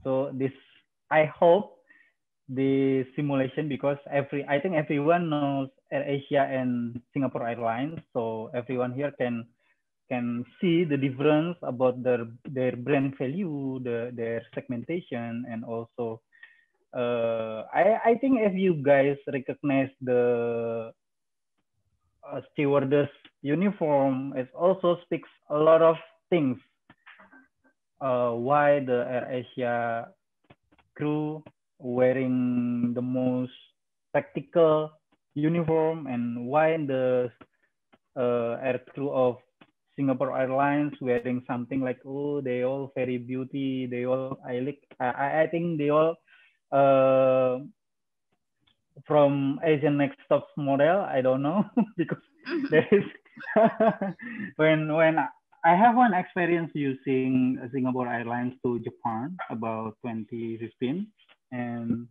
So this, I hope, the simulation, because I think everyone knows AirAsia and Singapore Airlines, so everyone here can see the difference about their brand value, their segmentation, and also I think if you guys recognize the stewardess uniform, it also speaks a lot of things. Why the AirAsia crew wearing the most practical uniform, and why the air crew of Singapore Airlines wearing something like, oh, they all very beauty, they all I think they all from Asian Next Top model. I don't know because there is when I have one experience using Singapore Airlines to Japan about 2015, and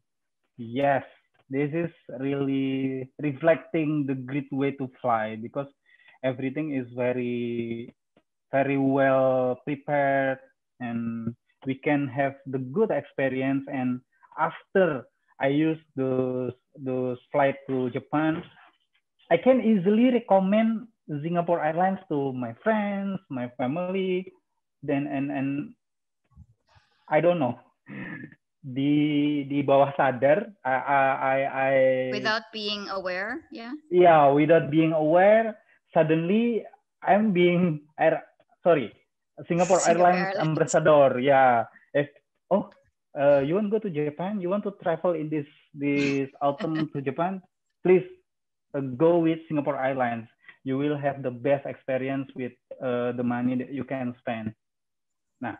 yes, this is really reflecting the great way to fly because everything is very well prepared, and we can have the good experience. And after I use those flight to Japan, I can easily recommend Singapore Airlines to my friends, my family, then and I don't know, di bawah sadar, I without being aware, without being aware, suddenly I'm being Singapore Airlines ambassador. If you want to go to Japan, you want to travel in this autumn to Japan, please go with Singapore Airlines. You will have the best experience with the money that you can spend. Nah,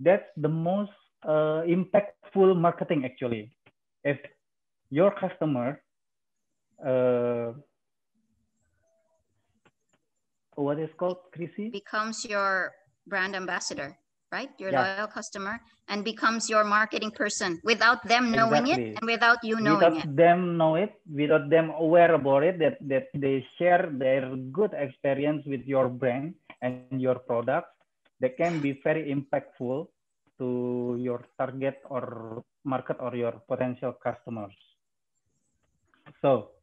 that's the most impactful marketing actually. If your customer what is called, Chrissy? Becomes your brand ambassador, right? Your Yeah. loyal customer, and becomes your marketing person without them knowing it Exactly. and without you knowing Without it. them know it, without them aware about it, that they share their good experience with your brand and your products, they can be very impactful to your target or market or your potential customers. So,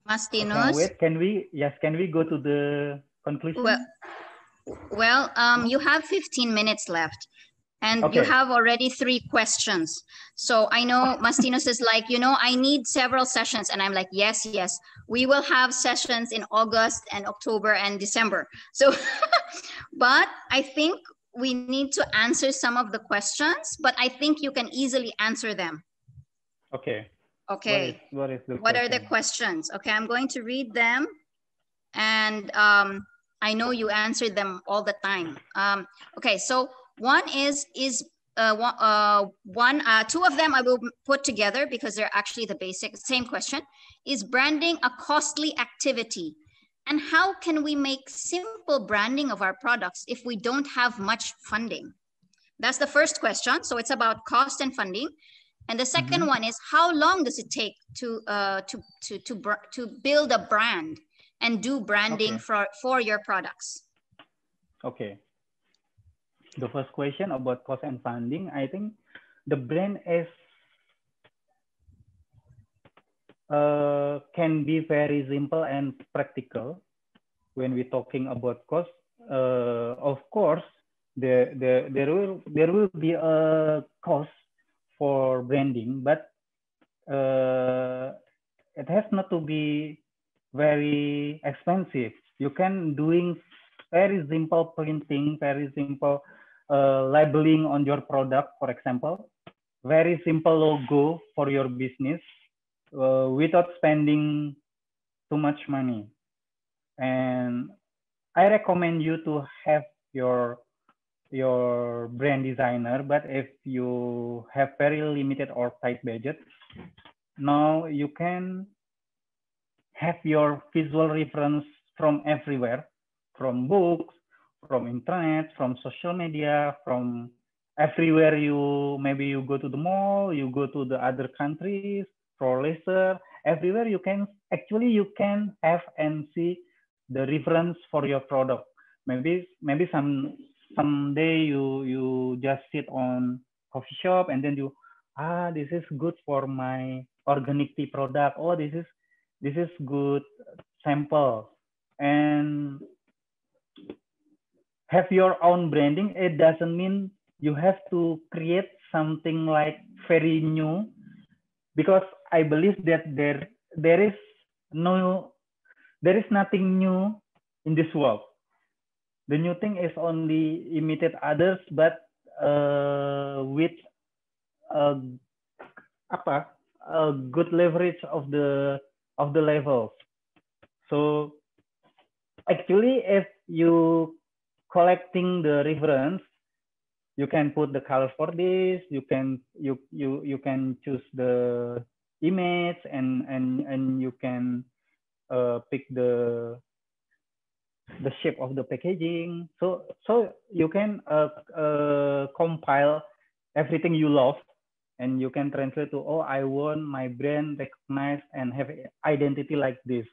Mas I can't Tinus, wait. Can we go to the conclusion? well, you have 15 minutes left. And you Okay. have already 3 questions. So I know Mastinus is like, I need several sessions. And I'm like, yes, we will have sessions in August and October and December. So, but I think we need to answer some of the questions, but I think you can easily answer them. Okay. Okay. What are the questions? Okay, I'm going to read them. And I know you answered them all the time. Okay, so one is two of them I will put together because they're actually the basic same question. Is branding a costly activity? And how can we make simple branding of our products if we don't have much funding? That's the first question. So it's about cost and funding. And the second one is, how long does it take to build a brand and do branding for your products? Okay. The first question about cost and funding, I think the brand is can be very simple and practical when we're talking about cost. Of course, there will be a cost for branding, but it has not to be very expensive. You can doing very simple printing, very simple labeling on your product, for example, very simple logo for your business without spending too much money. And I recommend you to have your brand designer, but if you have very limited or tight budget, now you can have your visual reference from everywhere, from books, from internet, from social media, from everywhere maybe you go to the mall, you go to the other countries for leisure, everywhere you can have and see the reference for your product. Maybe someday you just sit on coffee shop and then this is good for my organic tea product. Oh, this is good sample. And have your own branding. It doesn't mean you have to create something like very new, because I believe that there is nothing new in this world. The new thing is only imitate others, but with a good leverage of the levels. So actually, if you collecting the reference, you can put the color for this. You can choose the image and you can pick the shape of the packaging. So you can compile everything you love, and you can translate to, oh, I want my brand recognized and have identity like this.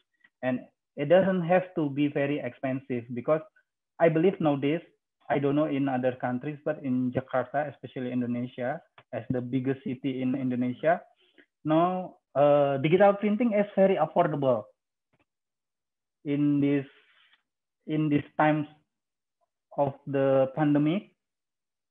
And it doesn't have to be very expensive, because I believe nowadays, I don't know in other countries, but in Jakarta, especially Indonesia, as the biggest city in Indonesia, now digital printing is very affordable in these times of the pandemic,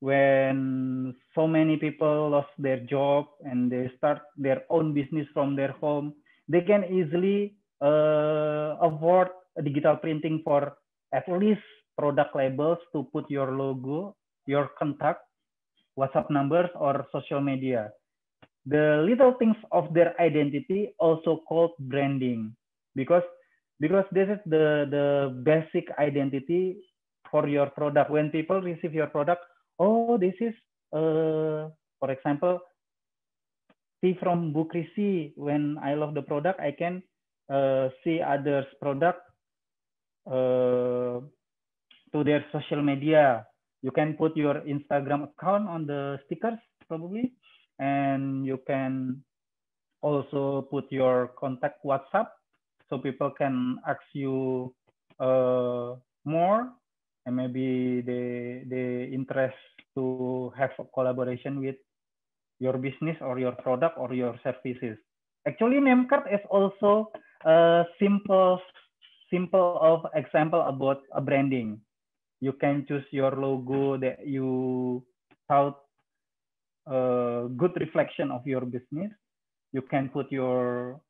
when so many people lost their job and they start their own business from their home. They can easily afford digital printing for at least product labels to put your logo, your contact, WhatsApp numbers, or social media. The little things of their identity also called branding, because this is the basic identity for your product. When people receive your product, oh, this is for example, see from Bu Chrissy. When I love the product, I can see others' product to their social media. You can put your Instagram account on the stickers probably, and you can also put your contact WhatsApp so people can ask you more, and maybe they interest to have a collaboration with your business or your product or your services. Actually, name card is also a simple of example about a branding. You can choose your logo that you thought a good reflection of your business. You can put your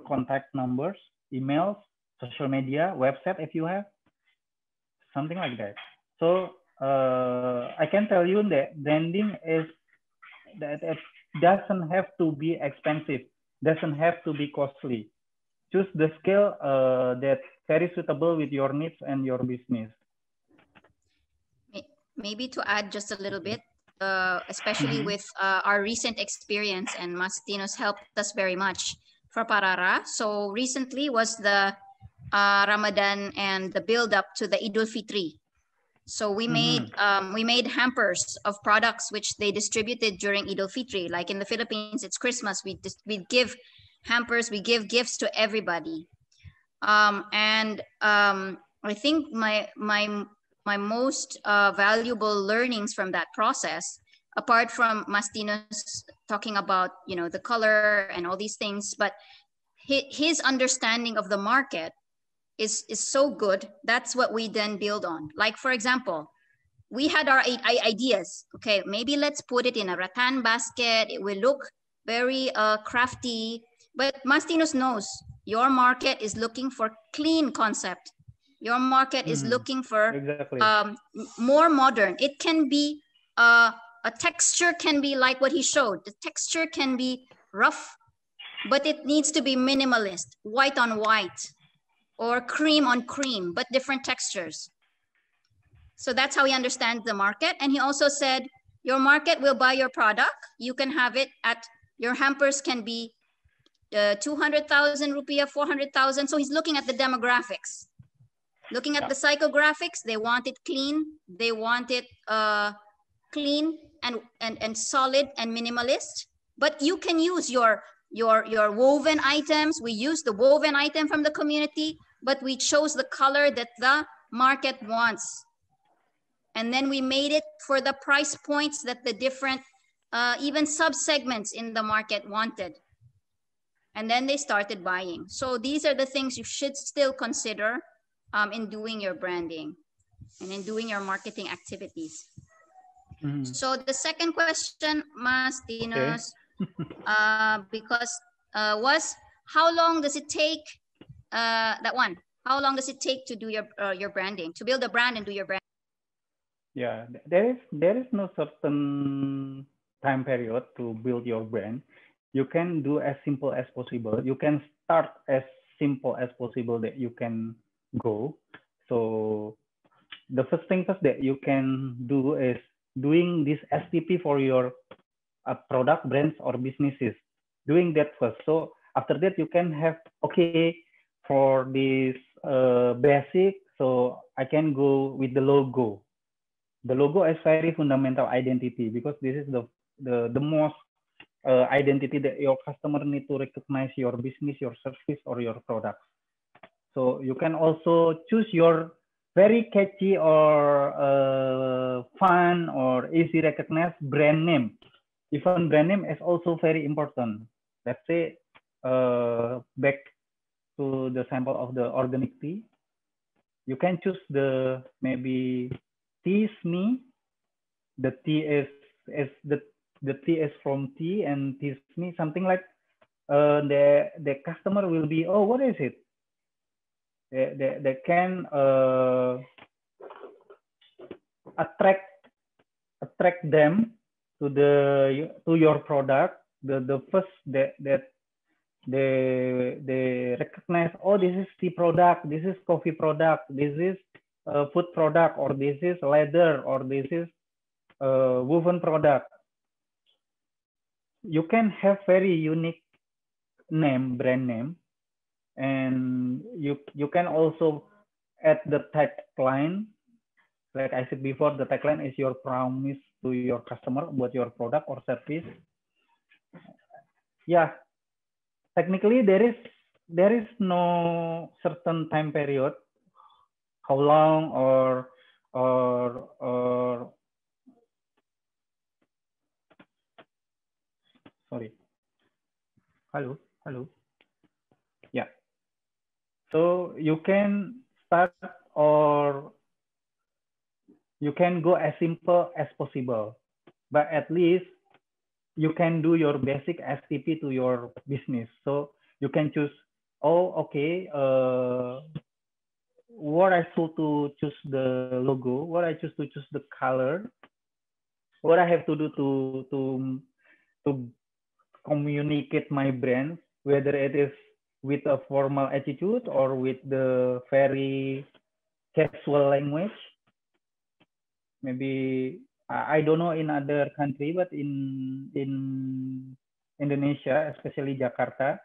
contact numbers, emails, social media, website if you have, something like that. So I can tell you that branding is that it doesn't have to be expensive, doesn't have to be costly. Choose the skill that very suitable with your needs and your business. Maybe to add just a little bit, especially with our recent experience, and Mas Tinos helped us very much for Parara. So recently was the Ramadan and the build up to the Idul Fitri. So we made hampers of products which they distributed during Idul Fitri. Like in the Philippines, it's Christmas. We give hampers, we give gifts to everybody. I think my most valuable learnings from that process, apart from Mas Tinos talking about, you know, the color and all these things, but his understanding of the market is so good. That's what we then build on. Like, for example, we had our ideas. Okay, maybe let's put it in a rattan basket. It will look very crafty. But Mas Tinos knows your market is looking for clean concept. Your market is looking for more modern. It can be a texture can be like what he showed. The texture can be rough, but it needs to be minimalist, white on white, or cream on cream, but different textures. So that's how he understands the market. And he also said, your market will buy your product. You can have it at, your hampers can be 200,000 rupiah, 400,000. So he's looking at the demographics. Looking at the psychographics, they want it clean. They want it clean and solid and minimalist. But you can use your woven items. We use the woven item from the community, but we chose the color that the market wants. And then we made it for the price points that the different, even sub-segments in the market wanted. And then they started buying. So these are the things you should still consider in doing your branding and in doing your marketing activities. So the second question, Mas Tinos, because was how long does it take? That one. How long does it take to do your branding, to build a brand and do your brand? Yeah, there is no certain time period to build your brand. You can do as simple as possible. You can start as simple as possible that you can go. So the first thing that you can do is doing this STP for your product, brands, or businesses. Doing that first. So after that, you can have, okay, for this basic, so I can go with the logo. The logo is very fundamental identity, because this is the most identity that your customer need to recognize your business, your service, or your product. So you can also choose your very catchy or fun or easy recognized brand name. Even brand name is also very important. Let's say back to the sample of the organic tea. You can choose the maybe Tea's Me. The tea is the tea is from tea and Tea's Me, something like the customer will be, oh, what is it? They can attract them to your product. The first that they recognize, oh, this is tea product, this is coffee product, this is food product, or this is leather, or this is woven product. You can have very unique name, brand name, and you can also at the tagline, like I said before, the tagline is your promise to your customer about your product or service. Yeah, technically there is no certain time period, how long or sorry, hello, yeah. So you can start or you can go as simple as possible, but at least you can do your basic STP to your business. So you can choose, oh, okay, what I choose to choose the logo, what I choose to choose the color, what I have to do to communicate my brand, whether it is with a formal attitude or with the very casual language. Maybe I don't know in other country, but in Indonesia, especially Jakarta,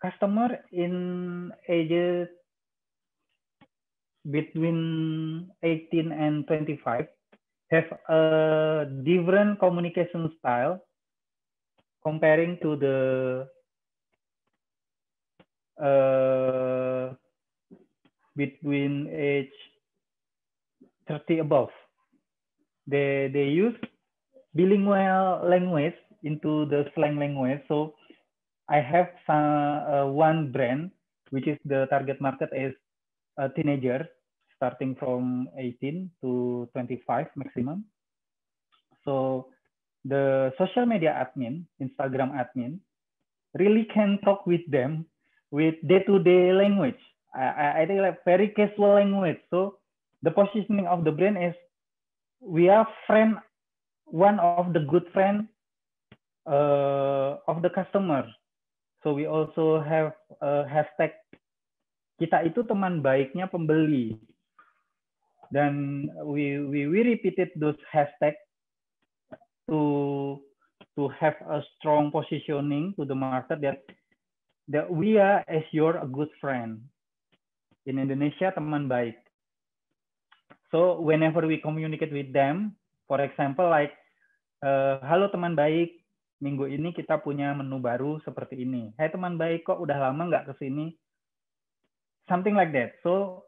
customer in ages between 18 and 25 have a different communication style comparing to the between age 30 above. They use bilingual language into the slang language. So I have some, one brand, which is the target market is a teenager, starting from 18 to 25 maximum. So the social media admin, Instagram admin, really can talk with them with day-to-day language. I think like very casual language. So the positioning of the brand is we are friend, one of the good friend of the customer. So we also have a hashtag kita itu teman baiknya pembeli. Dan we repeated those hashtags to have a strong positioning to the market that we are as your a good friend. In Indonesia, teman baik. So whenever we communicate with them, for example, like, halo teman baik, minggu ini kita punya menu baru seperti ini. Hai teman baik, kok udah lama nggak kesini? Something like that. So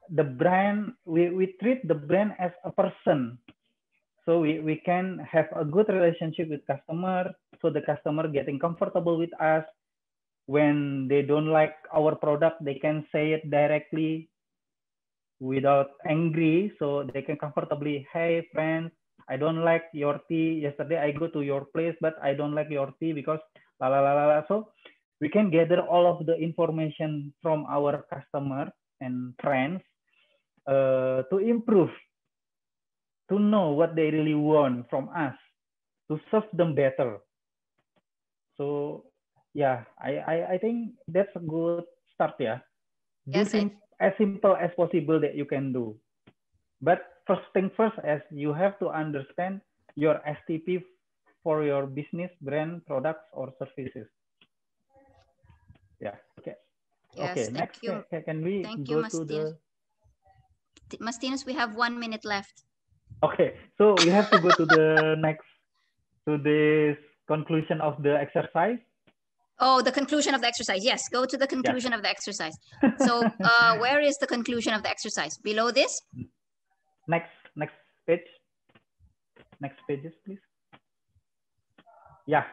the brand, we treat the brand as a person. So we can have a good relationship with customer. So the customer getting comfortable with us. When they don't like our product, they can say it directly without angry. So they can comfortably, hey friends, I don't like your tea. Yesterday I go to your place, but I don't like your tea because la la la la. So we can gather all of the information from our customer and friends to improve, to know what they really want from us, to serve them better. So yeah, I think that's a good start, yeah. Yes, as simple as possible that you can do. But first thing first, as you have to understand your STP for your business, brand, products, or services. Yeah. Okay. Yes, okay. Next, can we go to the? Mastinus, we have 1 minute left. Okay, so we have to go to the next, to this conclusion of the exercise. Oh, the conclusion of the exercise. Yes, go to the conclusion of the exercise. So where is the conclusion of the exercise? Below this? Next page. Next pages, please. Yeah.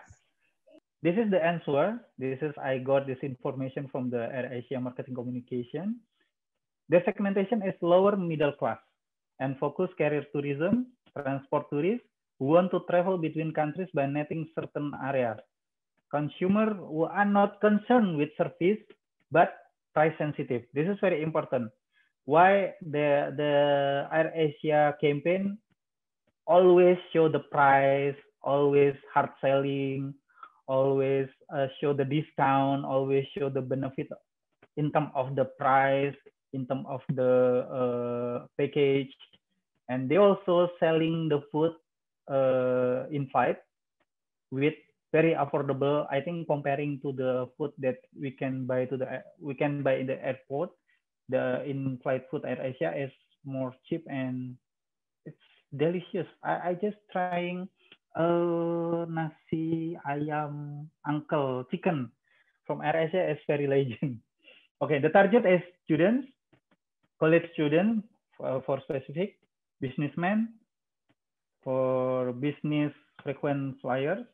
This is the answer. I got this information from the AirAsia Marketing Communication. The segmentation is lower middle class and focus career tourism, transport tourists who want to travel between countries by netting certain areas. Consumer who are not concerned with service, but price sensitive. This is very important. Why the AirAsia campaign always show the price, always hard selling, always show the discount, always show the benefit in terms of the price, in terms of the package, and they also selling the food in flight with very affordable. I think comparing to the food that we can buy in the airport, the in-flight food Air Asia is more cheap and it's delicious. I just trying nasi ayam uncle chicken from Air Asia is very legend. Okay, the target is students, college students for specific, businessmen for business frequent flyers,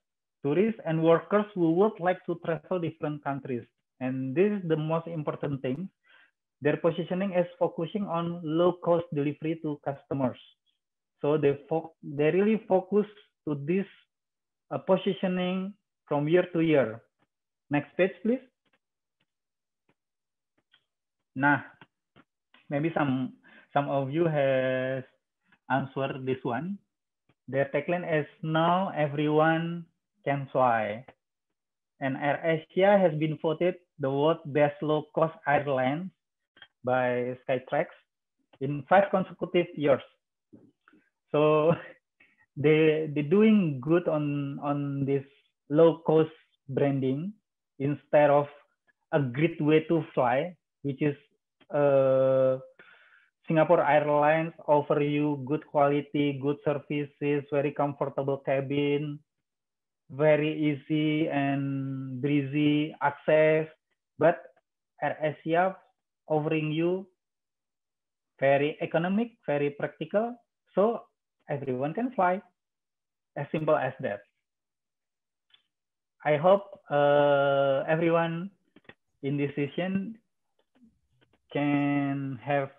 tourists and workers who would like to travel different countries. And this is the most important thing. Their positioning is focusing on low-cost delivery to customers. So they really focus to this positioning from year to year. Next page, please. Nah, maybe some of you has answered this one. Their tagline is now everyone can fly. And Air Asia has been voted the world's best low-cost airline by Skytrax in 5 consecutive years. So they're doing good on this low-cost branding instead of a great way to fly, which is Singapore Airlines offer you good quality, good services, very comfortable cabin, very easy and breezy access. But Air Asia offering you very economic, very practical, so everyone can fly. As simple as that. I hope everyone in this session can have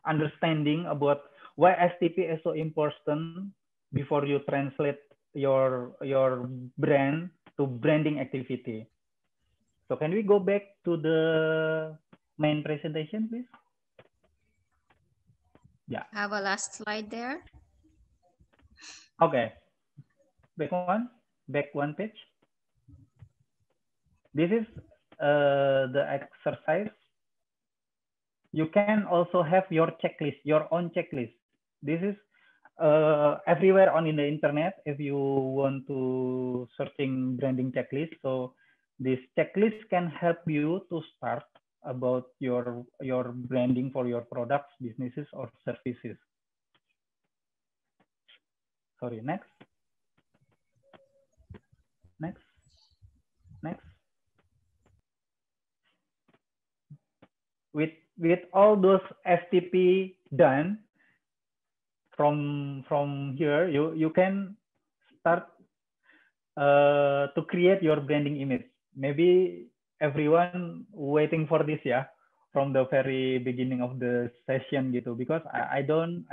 understanding about why STP is so important before you translate your brand to branding activity. So can we go back to the main presentation, please? Yeah. I have a last slide there. Okay. Back one page. This is the exercise. You can also have your checklist, your own checklist. This is everywhere on in the internet if you want to searching branding checklist. So this checklist can help you to start about your branding for your products, businesses, or services. Sorry, next. With all those STP done from here, you can start to create your branding image. Maybe everyone waiting for this ya from the very beginning of the session gitu, because I don't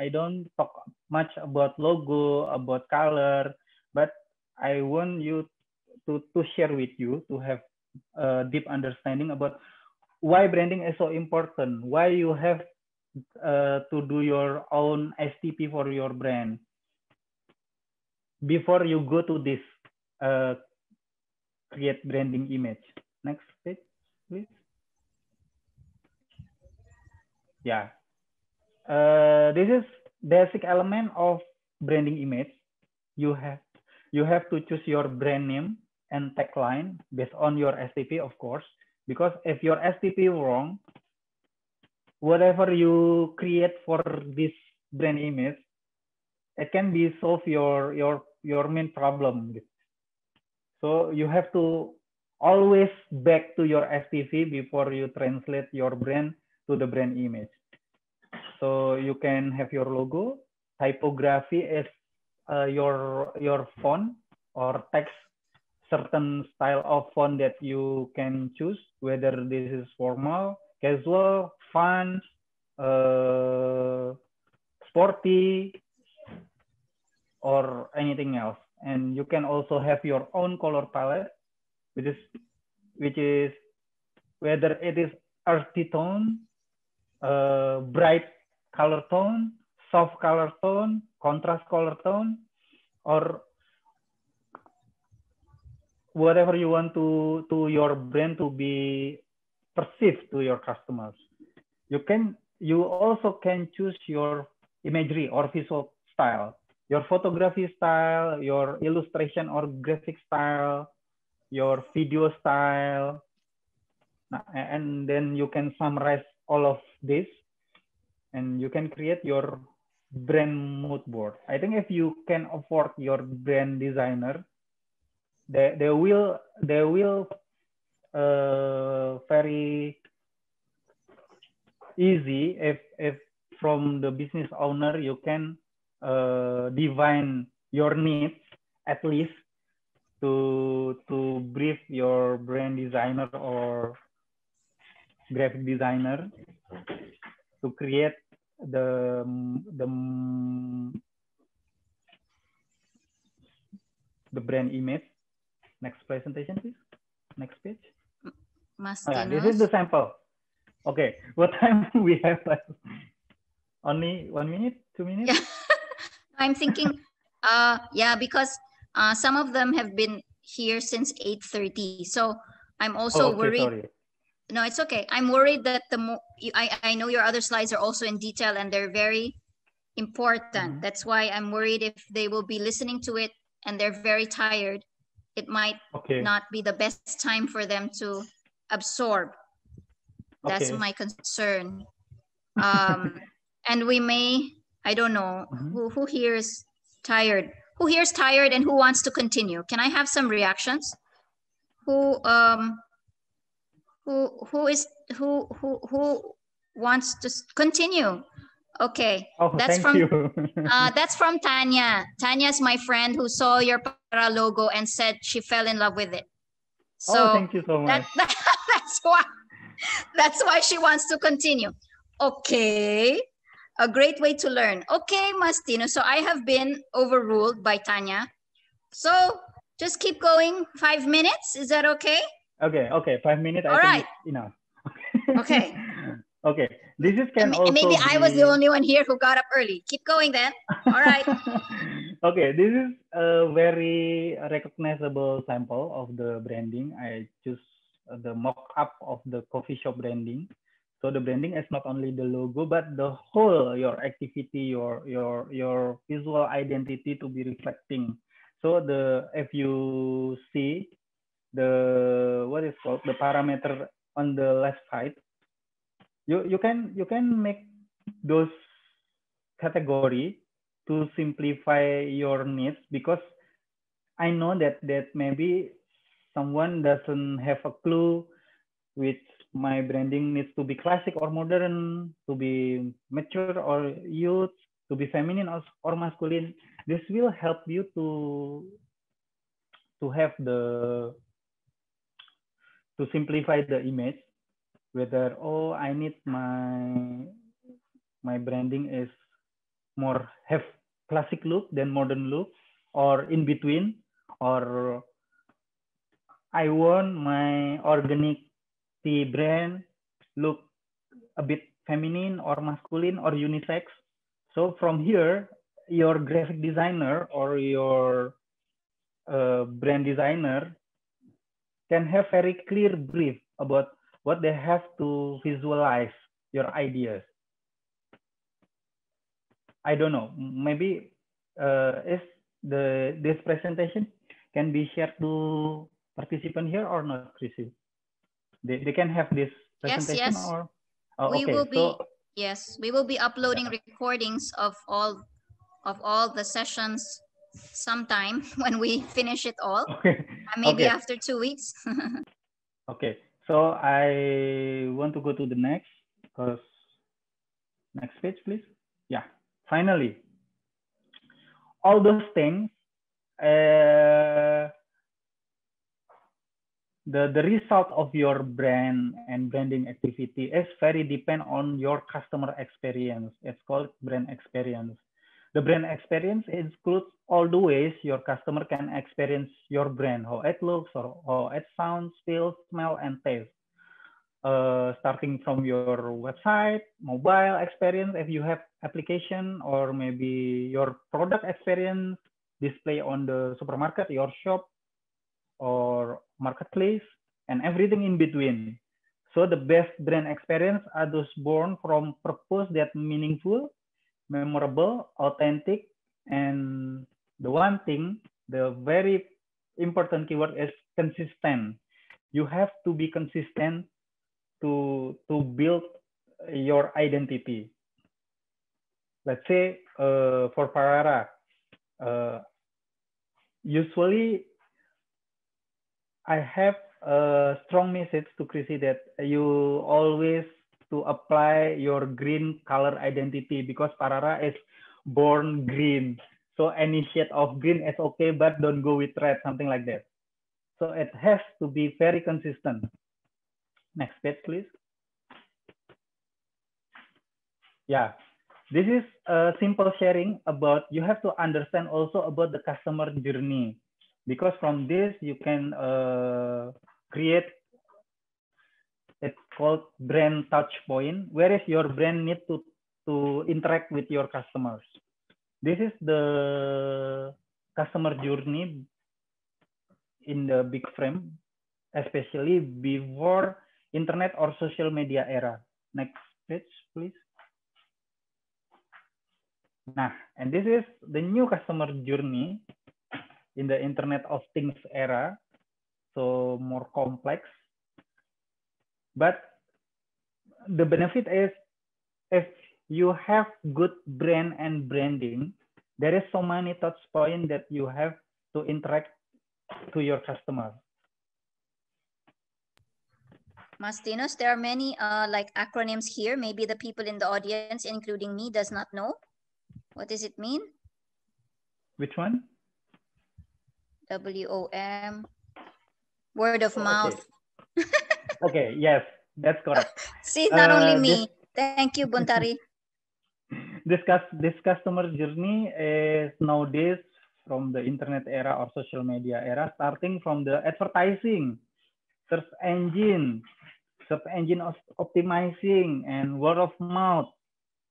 talk much about logo, about color, but I want you to share with you to have a deep understanding about why branding is so important, why you have to do your own STP for your brand before you go to this create branding image. Next page, please. Yeah, this is basic element of branding image. You have to choose your brand name and tagline based on your STP, of course, because if your STP wrong, whatever you create for this brand image, it can be solve your main problem. So you have to always back to your STP before you translate your brand to the brand image. So you can have your logo, typography is your font or text, certain style of font that you can choose, whether this is formal, casual, fun, sporty, or anything else. And you can also have your own color palette, which is whether it is earthy tone, bright color tone, soft color tone, contrast color tone, or whatever you want to your brand to be perceived to your customers. You also can choose your imagery or visual style, your photography style, your illustration or graphic style, your video style, and then you can summarize all of this, and you can create your brand mood board. I think if you can afford your brand designer, they will very easy if from the business owner you can define your needs at least to brief your brand designer or graphic designer to create the brand image. Next presentation, please. Next page. Mas Oh, yeah, this is the sample. Okay, what time we have left? Only 1 minute, 2 minutes? Yeah. I'm thinking, yeah, because some of them have been here since 8:30. So I'm also worried. Sorry. No, it's okay. I'm worried that I know your other slides are also in detail and they're very important. That's why I'm worried if they will be listening to it and they're very tired, it might not be the best time for them to absorb. That's my concern. And we may, I don't know, who here is tired? Who here is tired and who wants to continue? Can I have some reactions? Who wants to continue? Okay, that's that's from Tanya. Tanya's my friend who saw your Para logo and said she fell in love with it. So thank you so much. That's why she wants to continue. Okay, a great way to learn. Okay, Mastino. So I have been overruled by Tanya. So just keep going. 5 minutes. Is that okay? Okay. 5 minutes. All right. Enough. Okay. Okay. This is also maybe I was the only one here who got up early. Keep going then. All right. Okay. This is a very recognizable sample of the branding. I choose the mock-up of the coffee shop branding. So the branding is not only the logo, but the whole your activity, your visual identity to be reflecting. So if you see the what is called the parameter on the left side, you can make those category to simplify your needs, because I know that maybe someone doesn't have a clue which my branding needs to be classic or modern, to be mature or youth, to be feminine or masculine. This will help you to have to simplify the image, whether I need my branding is more have classic look than modern look, or in between, or I want my organic tea brand look a bit feminine or masculine or unisex. So from here, your graphic designer or your brand designer can have very clear brief about what they have to visualize your ideas. I don't know, maybe if this presentation can be shared to participant here or not, Chrissy? They can have this presentation. Yes. Or we will be uploading recordings of all the sessions sometime when we finish it all. Maybe after 2 weeks. Okay, so I want to go to the next page, please. Yeah, finally, all those things, the result of your brand and branding activity is very depend on your customer experience. It's called brand experience. The brand experience includes all the ways your customer can experience your brand, how it looks, or how it sounds, feels, smell, and taste. Starting from your website, mobile experience, if you have application, or maybe your product experience display on the supermarket, your shop, or marketplace, and everything in between. So the best brand experience are those born from purpose that meaningful, memorable, authentic, and the one thing, the very important keyword is consistent. You have to be consistent to build your identity. Let's say for Parara, usually I have a strong message to Chrissy that you always to apply your green color identity because Parara is born green. So any shade of green is okay, but don't go with red, something like that. So it has to be very consistent. Next page, please. Yeah, this is a simple sharing about, you have to understand also about the customer journey, because from this you can create, it's called brand touch point, whereas your brand need to interact with your customers. This is the customer journey in the big frame, especially before internet or social media era. Next page, please. Nah, and this is the new customer journey in the Internet of Things era, so more complex. But the benefit is if you have good brand and branding, there is so many touch points that you have to interact to your customer. Mas Dinos, there are many like acronyms here. Maybe the people in the audience, including me, does not know. What does it mean? Which one? WOM. Word of mouth. Okay, yes, that's correct. See, not only me. Thank you, Buntari. This customer journey is nowadays from the internet era or social media era, starting from the advertising, search engine optimizing, and word of mouth.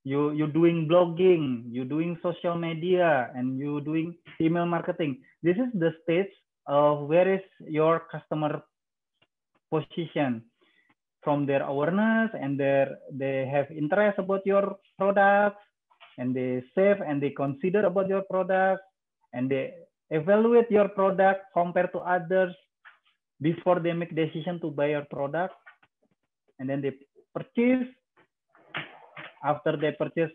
You doing blogging, you doing social media, and you doing email marketing. This is the stage of where is your customer position, from their awareness and they have interest about your products, and they save and they consider about your product, and they evaluate your product compared to others before they make decision to buy your product, and then they purchase. After they purchase,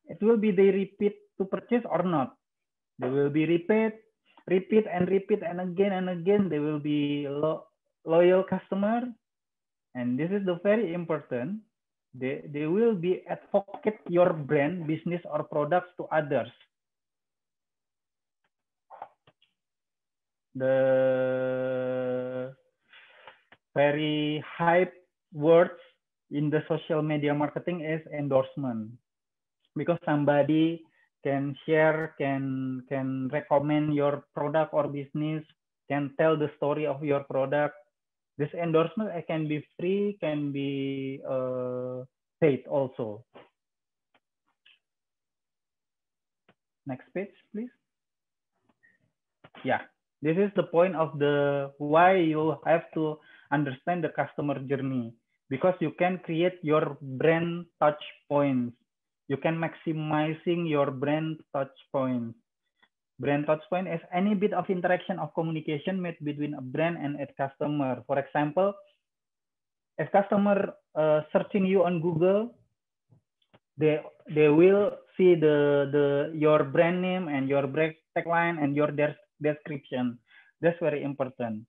it will be they repeat to purchase or not. They will be repeat and again. They will be loyal customer, and this is the very important. They will be advocate your brand, business, or products to others. The very hype words in the social media marketing is endorsement, because somebody can share, can recommend your product or business, can tell the story of your product. This endorsement can be free, can be paid also. Next page, please. Yeah, this is the point of the why you have to understand the customer journey, because you can create your brand touch points. You can maximizing your brand touch points. Brand touch point is any bit of interaction of communication made between a brand and its customer. For example, if customer searching you on Google, they will see your brand name and your brand tagline and your description. That's very important.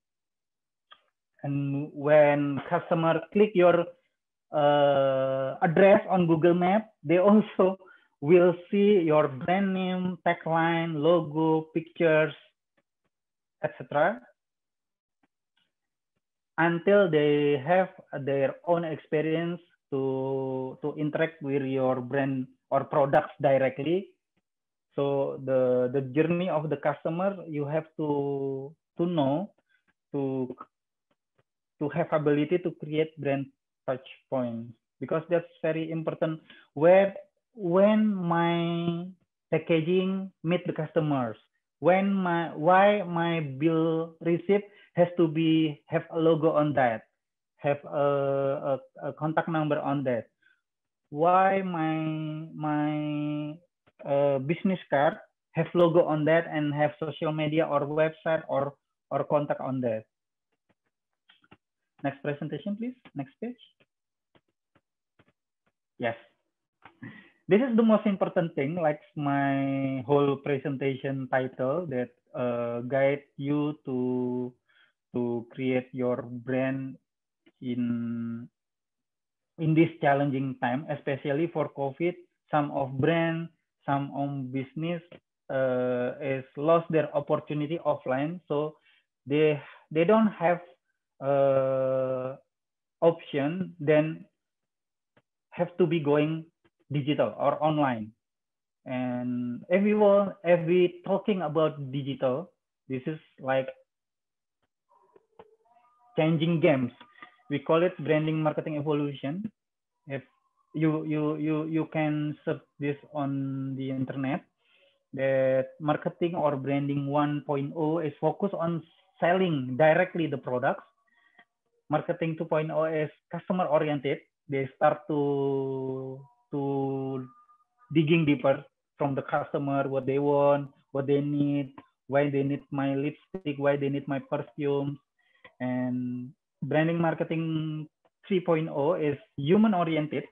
And when customer click your address on Google Maps, they also will see your brand name, tagline, logo, pictures, etc. Until they have their own experience to interact with your brand or products directly. So the journey of the customer, you have to know to have ability to create brand touch points, because that's very important. When my packaging meet the customers, why my bill receipt has to have a logo on that, have a contact number on that. Why my business card have logo on that and have social media or website or contact on that. Next presentation, please. Next page. Yes. This is the most important thing, like my whole presentation title that guide you to create your brand in this challenging time, especially for COVID. Some of brand, some of business is lost their opportunity offline, so they don't have option, then have to be going digital or online. And if we talking about digital, this is like changing games. We call it branding marketing evolution. If you can search this on the internet, that marketing or branding 1.0 is focused on selling directly the products. Marketing 2.0 is customer oriented. They start to digging deeper from the customer, what they want, what they need, why they need my lipstick, why they need my perfume. And branding marketing 3.0 is human oriented.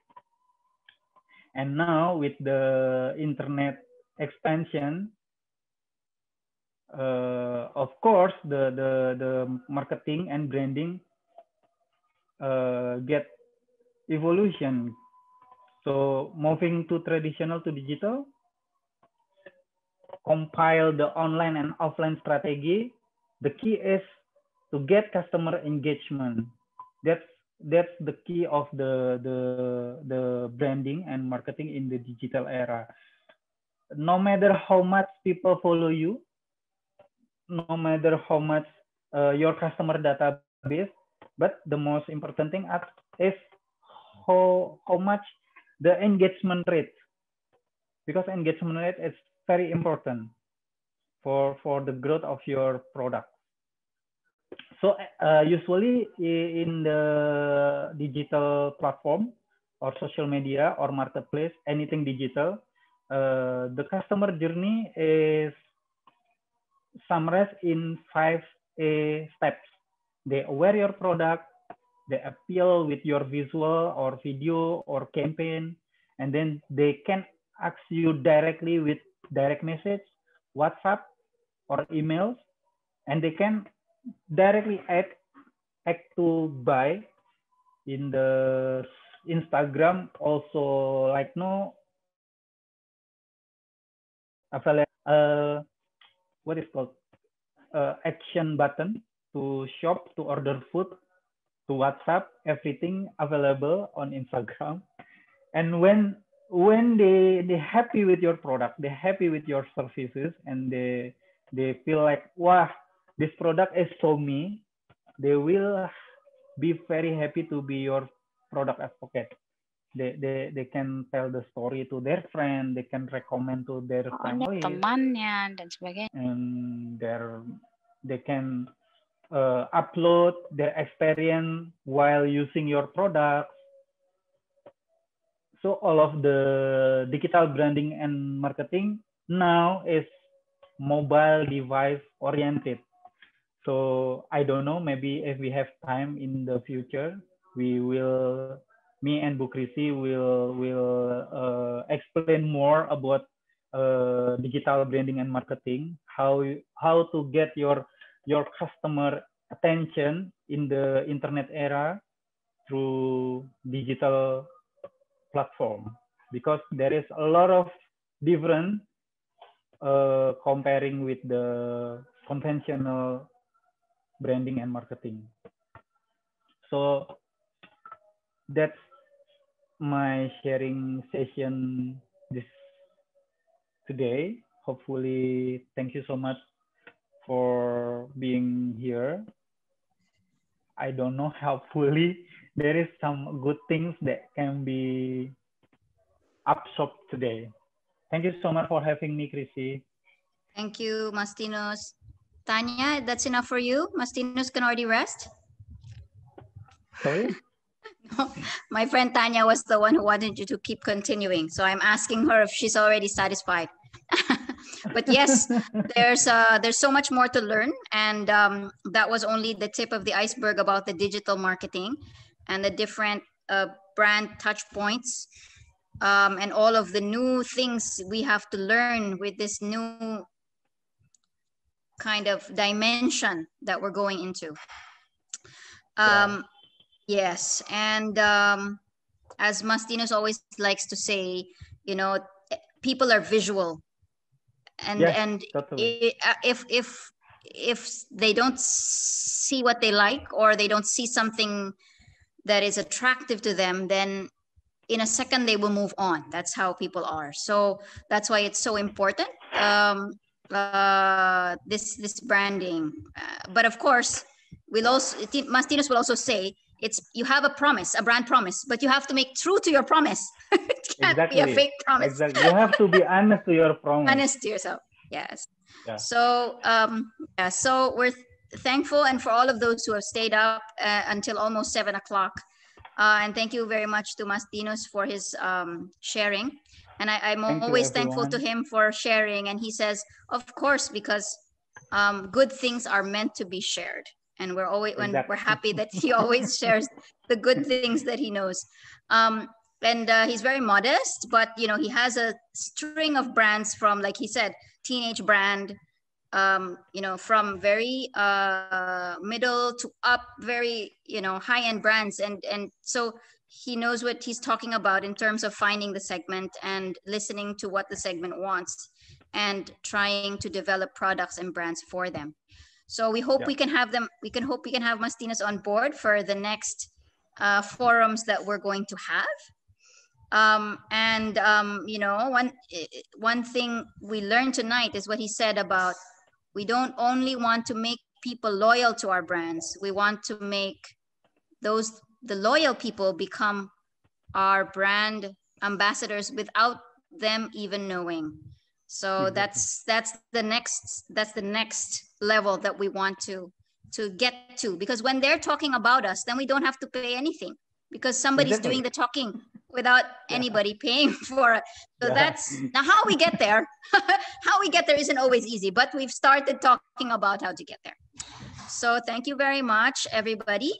And now with the internet expansion, of course, the marketing and branding get evolution. So moving to traditional to digital, compile the online and offline strategy. The key is to get customer engagement. That's the key of the branding and marketing in the digital era. No matter how much people follow you, no matter how much your customer database, but the most important thing is how much the engagement rate, because engagement rate is very important for the growth of your product. So usually in the digital platform or social media or marketplace, anything digital, the customer journey is summarized in 5 steps. They aware your product, they appeal with your visual or video or campaign, and then they can ask you directly with direct message, WhatsApp, or emails, and they can directly act to buy in the Instagram also, like no what is called action button to shop, to order food, to WhatsApp, everything available on Instagram. And when they happy with your product, they happy with your services, and they feel like, wow, this product is for me, they will be very happy to be your product advocate. They can tell the story to their friend, they can recommend to their family, temannya dan sebagainya. And they can upload their experience while using your product. So all of the digital branding and marketing now is mobile device oriented. So I don't know, maybe if we have time in the future, me and Bu Krisi will explain more about digital branding and marketing, how to get your customer attention in the internet era through digital platform, because there is a lot of different comparing with the conventional branding and marketing. So that's my sharing session today. Hopefully, thank you so much for being here. I don't know, hopefully there is some good things that can be absorbed today. Thank you so much for having me, Krisi. Thank you, Mastinos. Tanya, that's enough for you? Mastinos can already rest? Sorry? No, my friend Tanya was the one who wanted you to keep continuing. So I'm asking her if she's already satisfied. But yes, there's so much more to learn. And that was only the tip of the iceberg about the digital marketing and the different brand touch points and all of the new things we have to learn with this new kind of dimension that we're going into. Yes, and as Mastinos always likes to say, you know, people are visual, and totally. if they don't see what they like, or they don't see something that is attractive to them, then in a second they will move on. That's how people are. So that's why it's so important, this branding. But of course, we'll also, Mastinos will also say, it's, you have a promise, a brand promise, but you have to make true to your promise. It can't be a fake promise. Exactly. You have to be honest to your promise. Honest to yourself. Yes. Yeah. So yeah, so we're thankful, and for all of those who have stayed up until almost 7 o'clock. And thank you very much to Mastinos for his sharing. And I'm always thankful to him for sharing. And he says, of course, because good things are meant to be shared. And we're always, when we're happy that he always shares the good things that he knows. And he's very modest, but you know, he has a string of brands from, like he said, teenage brand, you know, from very middle to up, very, you know, high-end brands. And so he knows what he's talking about in terms of finding the segment and listening to what the segment wants and trying to develop products and brands for them. So we hope we can have them, we can have Mastinos on board for the next forums that we're going to have. You know, one thing we learned tonight is what he said about, we don't only want to make people loyal to our brands, we want to make the loyal people become our brand ambassadors without them even knowing. So that's the next level that we want to get to, because when they're talking about us, then we don't have to pay anything, because somebody's doing the talking without anybody paying for it. So that's now how we get there. How we get there isn't always easy, but we've started talking about how to get there. So thank you very much, everybody.